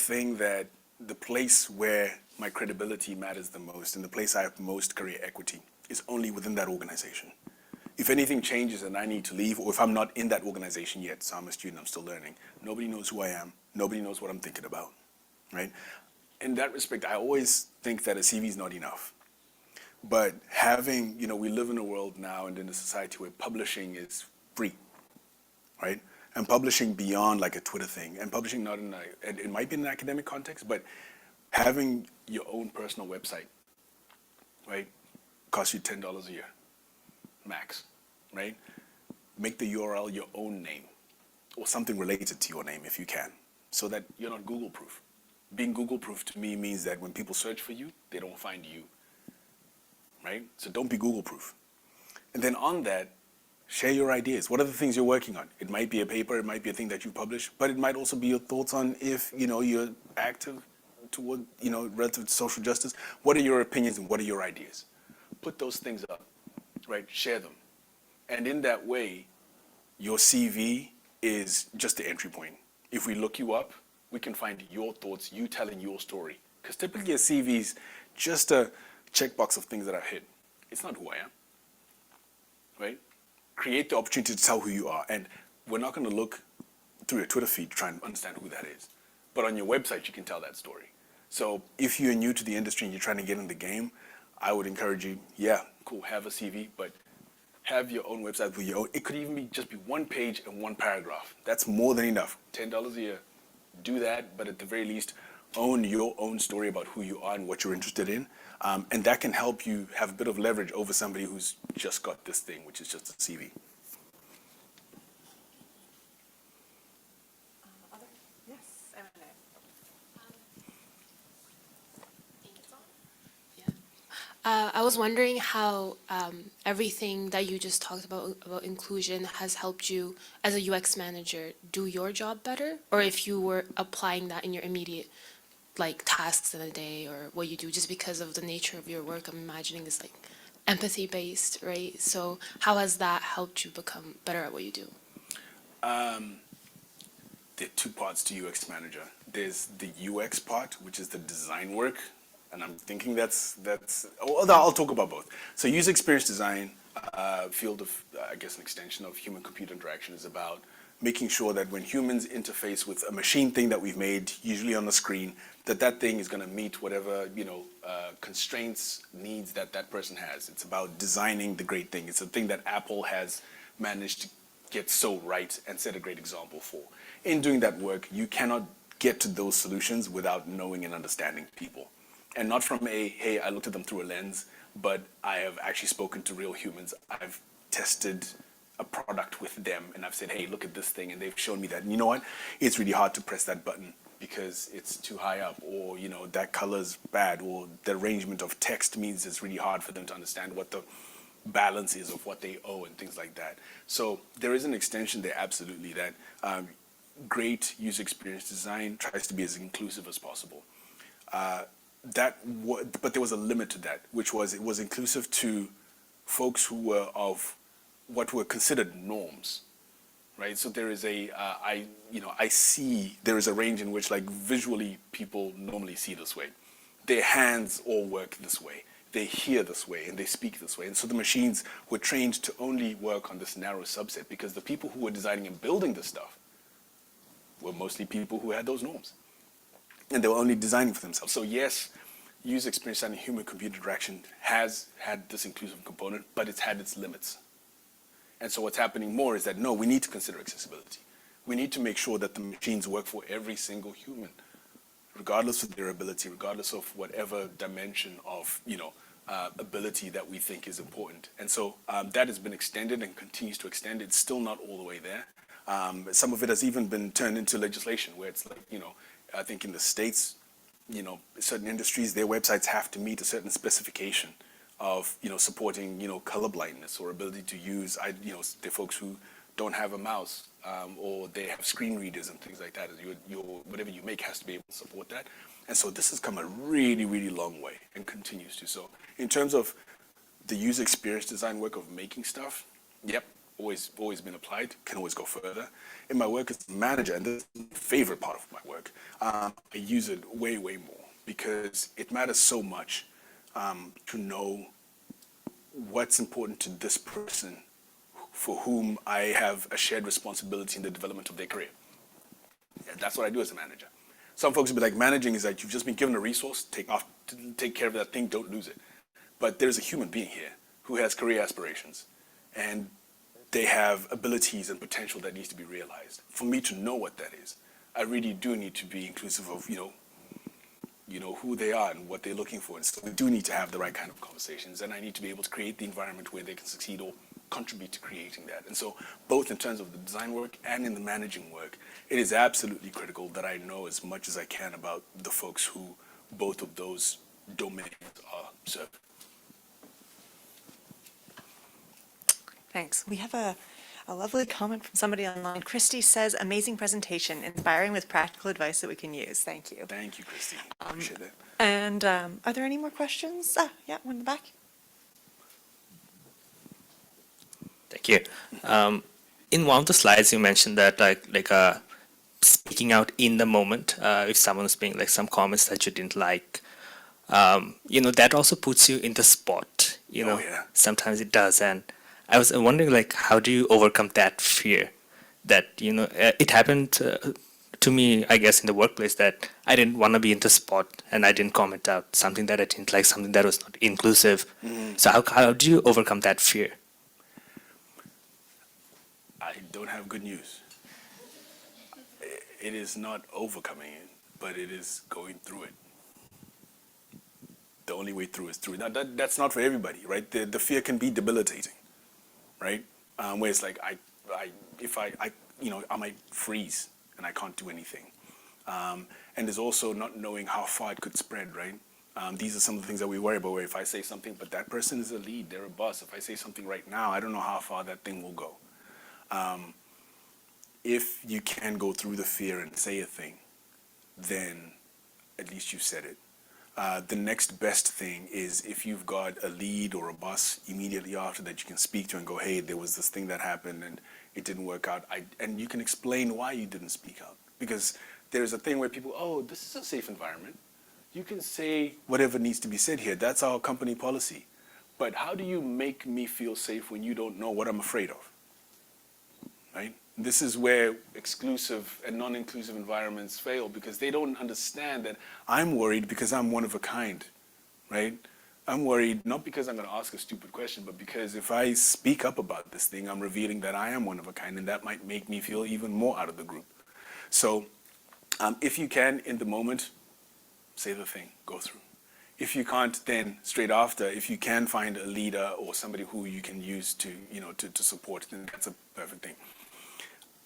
C: place where my credibility matters the most and the place I have most career equity is only within that organization. If anything changes and I need to leave, or if I'm not in that organization yet, so I'm a student, I'm still learning, nobody knows who I am, nobody knows what I'm thinking about, right? In that respect, I always think that a CV is not enough. But having, we live in a world now and in a society where publishing is free, right? And publishing beyond like a Twitter thing, and publishing not it might be in an academic context, but having your own personal website, right, costs you $10 a year, max, right? Make the URL your own name, or something related to your name if you can, so that you're not Google proof. Being Google proof to me means that when people search for you, they don't find you. Right? So don't be Google proof. And then on that, share your ideas. What are the things you're working on? It might be a paper, it might be a thing that you publish, but it might also be your thoughts on if, you're active toward, relative to social justice. What are your opinions and what are your ideas? Put those things up, right? Share them. And in that way, your CV is just the entry point. If we look you up, we can find your thoughts, you telling your story. Because typically a CV is just a checkbox of things that I've hit. It's not who I am, right? Create the opportunity to tell who you are. And we're not going to look through your Twitter feed to try and understand who that is. but on your website you can tell that story. So if you're new to the industry and you're trying to get in the game, I would encourage you, yeah, cool, have a CV, but have your own website with your own. It could even be just be one page and one paragraph. That's more than enough. $10 a year, do that, but at the very least, own your own story about who you are and what you're interested in. And that can help you have a bit of leverage over somebody who's just got this thing, which is just a CV.
B: Yes,
D: I was wondering how everything that you just talked about inclusion has helped you as a UX manager do your job better, or if you were applying that in your immediate like tasks in a day or what you do, just because of the nature of your work. I'm imagining is like empathy based, right? So how has that helped you become better at what you do?
C: There are two parts to UX manager. There's the UX part, which is the design work, and I'm thinking that's. Well, I'll talk about both. So user experience design, field of, I guess, an extension of human-computer interaction, is about making sure that when humans interface with a machine thing that we've made, usually on the screen, that thing is going to meet whatever constraints, needs that person has. It's about designing the great thing. It's a thing that Apple has managed to get so right and set a great example for. In doing that work, you cannot get to those solutions without knowing and understanding people. And not from hey, I looked at them through a lens, but I have actually spoken to real humans. I've tested a product with them and I've said, hey, look at this thing, and they've shown me that. And you know what? It's really hard to press that button because it's too high up, or that color's bad, or the arrangement of text means it's really hard for them to understand what the balance is of what they owe and things like that. So there is an extension there, absolutely, that great user experience design tries to be as inclusive as possible. But there was a limit to that, which was it was inclusive to folks who were of what were considered norms, right? So there is I see there is a range in which, like, visually people normally see this way. Their hands all work this way. They hear this way and they speak this way. And so the machines were trained to only work on this narrow subset because the people who were designing and building this stuff were mostly people who had those norms. And they were only designing for themselves. So yes, user experience and human-computer interaction has had this inclusive component, but it's had its limits. And so what's happening more is that, no, we need to consider accessibility. We need to make sure that the machines work for every single human, regardless of their ability, regardless of whatever dimension of, ability that we think is important. And so that has been extended and continues to extend. It's still not all the way there. Some of it has even been turned into legislation where it's like, I think in the States, certain industries, their websites have to meet a certain specification of, supporting, colorblindness or ability to use, there are folks who don't have a mouse, or they have screen readers and things like that. Your whatever you make has to be able to support that. And so this has come a really, really long way and continues to. So in terms of the user experience design work of making stuff, yep, always been applied, can always go further. In my work as a manager, and this is my favorite part of my work, I use it way, way more because it matters so much to know what's important to this person for whom I have a shared responsibility in the development of their career. And that's what I do as a manager. Some folks will be like, managing is like, you've just been given a resource, take care of that thing, don't lose it. But there's a human being here who has career aspirations, and they have abilities and potential that needs to be realized. For me to know what that is, I really do need to be inclusive of, who they are and what they're looking for. And so we do need to have the right kind of conversations, and I need to be able to create the environment where they can succeed or contribute to creating that. And so both in terms of the design work and in the managing work, it is absolutely critical that I know as much as I can about the folks who both of those domains are served.
B: Thanks. We have a lovely comment from somebody online. Christy says, amazing presentation, inspiring with practical advice that we can use. Thank you.
C: Thank you, Christy. Appreciate that.
B: And are there any more questions? Yeah, one in the back.
E: Thank you. In one of the slides, you mentioned that speaking out in the moment, if someone's making like some comments that you didn't like, that also puts you in the spot.
C: Oh, yeah.
E: Sometimes it does, and I was wondering, how do you overcome that fear that it happened to to me, I guess, in the workplace that I didn't want to be in the spot and I didn't comment out something that I didn't like, something that was not inclusive. So how do you overcome that fear?
C: I don't have good news. It is not overcoming it, but it is going through it. The only way through is through. Now, that's not for everybody, right? The fear can be debilitating, right? Where it's like, I might freeze and I can't do anything. And there's also not knowing how far it could spread, right? These are some of the things that we worry about, where if I say something, but that person is a lead, they're a boss. If I say something right now, I don't know how far that thing will go. If you can go through the fear and say a thing, then at least you said it. The next best thing is if you've got a lead or a boss immediately after that you can speak to and go, hey, there was this thing that happened and it didn't work out. And you can explain why you didn't speak out. Because there's a thing where people, oh, this is a safe environment. You can say whatever needs to be said here. That's our company policy. But how do you make me feel safe when you don't know what I'm afraid of? Right? This is where exclusive and non-inclusive environments fail, because they don't understand that I'm worried because I'm one of a kind, right? I'm worried not because I'm going to ask a stupid question, but because if I speak up about this thing, I'm revealing that I am one of a kind, and that might make me feel even more out of the group. So if you can, in the moment, say the thing, go through. If you can't, then straight after, if you can find a leader or somebody who you can use to support, then that's a perfect thing.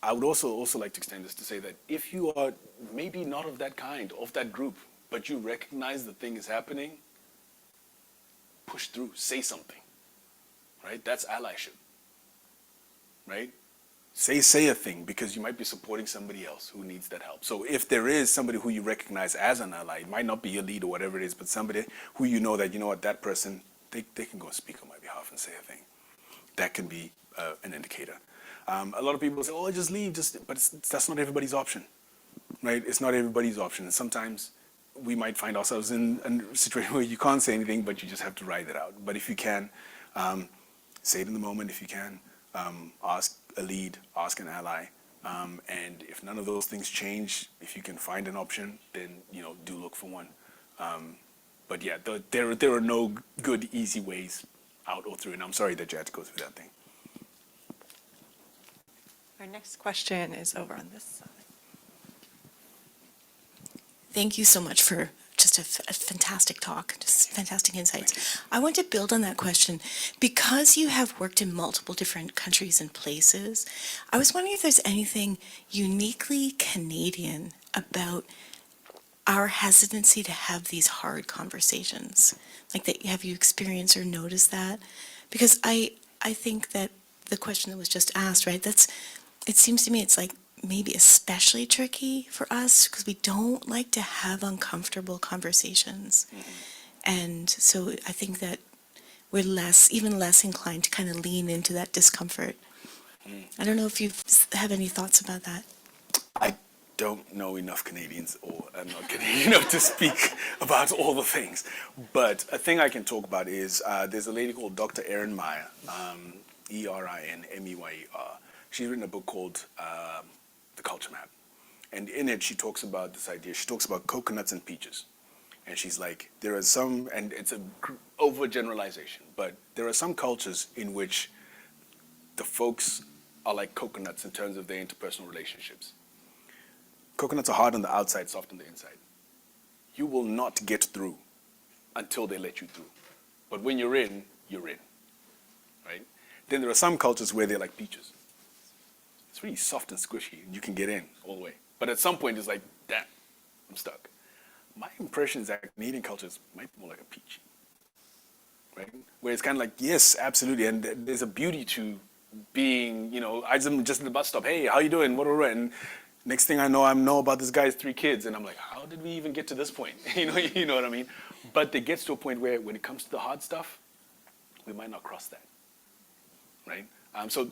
C: I would also like to extend this to say that if you are maybe not of that kind, of that group, but you recognize the thing is happening, push through, say something, right? That's allyship, right? Say a thing, because you might be supporting somebody else who needs that help. So if there is somebody who you recognize as an ally, it might not be your lead or whatever it is, but somebody who you know that, that person, they can go and speak on my behalf and say a thing. That can be an indicator. A lot of people say, oh, just leave, but that's not everybody's option, right? It's not everybody's option. And sometimes we might find ourselves in a situation where you can't say anything, but you just have to ride it out. But if you can, say it in the moment. If you can, ask a lead, ask an ally. And if none of those things change, if you can find an option, then, do look for one. But yeah, there are no good, easy ways out or through. And I'm sorry that you had to go through that thing.
B: Our next question is over on this side.
F: Thank you so much for just a fantastic talk, just fantastic insights. I want to build on that question. Because you have worked in multiple different countries and places, I was wondering if there's anything uniquely Canadian about our hesitancy to have these hard conversations. Like, that, have you experienced or noticed that? Because I think that the question that was just asked, right, it seems to me it's like maybe especially tricky for us because we don't like to have uncomfortable conversations. And so I think that we're even less inclined to kind of lean into that discomfort. I don't know if you have any thoughts about that.
C: I don't know enough Canadians, or I'm not Canadian enough to speak about all the things. But a thing I can talk about is there's a lady called Dr. Erin Meyer, Erinmeyer. She's written a book called The Culture Map. And in it, she talks about this idea. She talks about coconuts and peaches. And she's like, there are some, and it's an overgeneralization, but there are some cultures in which the folks are like coconuts in terms of their interpersonal relationships. Coconuts are hard on the outside, soft on the inside. You will not get through until they let you through. But when you're in, right? Then there are some cultures where they're like peaches. It's really soft and squishy, and you can get in all the way. But at some point, it's like, damn, I'm stuck. My impression is that Canadian cultures might be more like a peach, right? Where it's kind of like, yes, absolutely, and there's a beauty to being, I'm just at the bus stop, hey, how you doing, what, and next thing I know about this guy's 3 kids, and I'm like, how did we even get to this point? You know what I mean? But it gets to a point where when it comes to the hard stuff, we might not cross that, right? So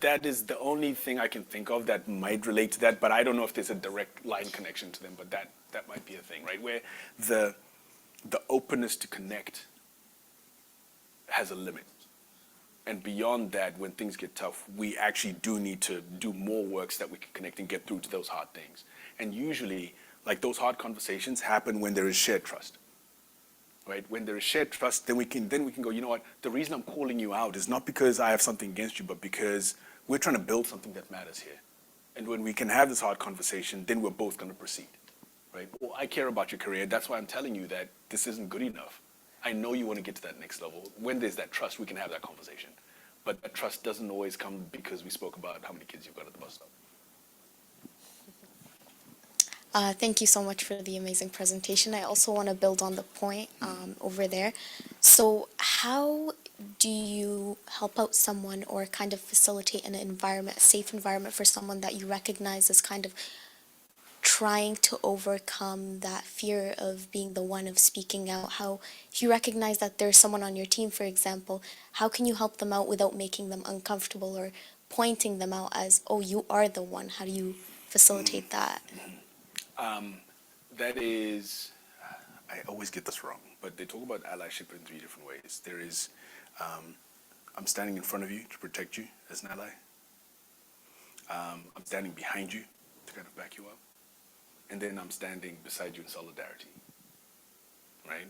C: that is the only thing I can think of that might relate to that, but I don't know if there's a direct line connection to them, but that might be a thing, right? Where the openness to connect has a limit. And beyond that, when things get tough, we actually do need to do more work so that we can connect and get through to those hard things. And usually, like those hard conversations happen when there is shared trust. Right? When there is shared trust, then we can go, you know what, the reason I'm calling you out is not because I have something against you, but because we're trying to build something that matters here. And when we can have this hard conversation, then we're both going to proceed. Right? Well, I care about your career. That's why I'm telling you that this isn't good enough. I know you want to get to that next level. When there's that trust, we can have that conversation. But that trust doesn't always come because we spoke about how many kids you've got at the bus stop.
G: Thank you so much for the amazing presentation. I also want to build on the point over there. So how do you help out someone or kind of facilitate an environment, a safe environment for someone that you recognize as kind of trying to overcome that fear of being the one of speaking out? How, if you recognize that there's someone on your team, for example, how can you help them out without making them uncomfortable or pointing them out as, oh, you are the one? How do you facilitate that?
C: That is, I always get this wrong, but they talk about allyship in 3 different ways. There is, I'm standing in front of you to protect you as an ally. I'm standing behind you to kind of back you up. And then I'm standing beside you in solidarity, right?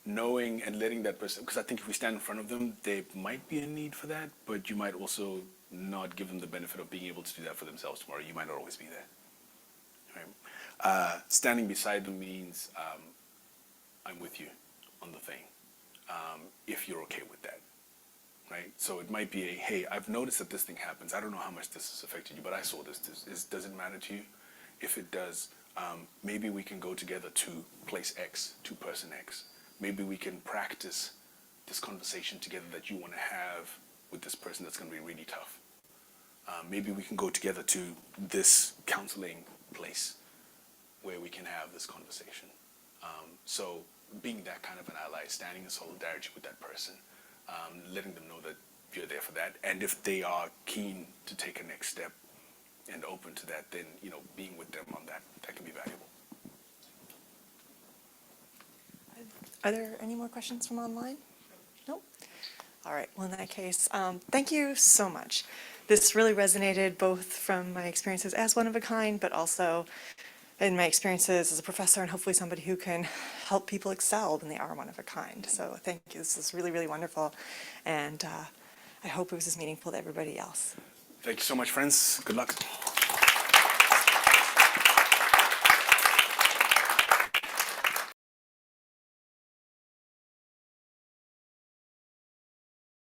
C: Knowing and letting that person, because I think if we stand in front of them, there might be a need for that, but you might also not give them the benefit of being able to do that for themselves tomorrow. You might not always be there, right? Standing beside them means I'm with you on the thing, if you're okay with that, right? So it might be a, hey, I've noticed that this thing happens. I don't know how much this has affected you, but I saw this. Does it matter to you? If it does, maybe we can go together to place X, to person X. Maybe we can practice this conversation together that you want to have with this person that's going to be really tough. Maybe we can go together to this counseling place where we can have this conversation. So being that kind of an ally, standing in solidarity with that person, letting them know that you're there for that. And if they are keen to take a next step and open to that, then, you know, being with them on that can be valuable.
B: Are there any more questions from online? Nope. All right, well, in that case, thank you so much. This really resonated both from my experiences as one of a kind, but also in my experiences as a professor and hopefully somebody who can help people excel when they are one of a kind. So thank you, this is really, really wonderful. And I hope it was as meaningful to everybody else.
C: Thank you so much, friends. Good luck.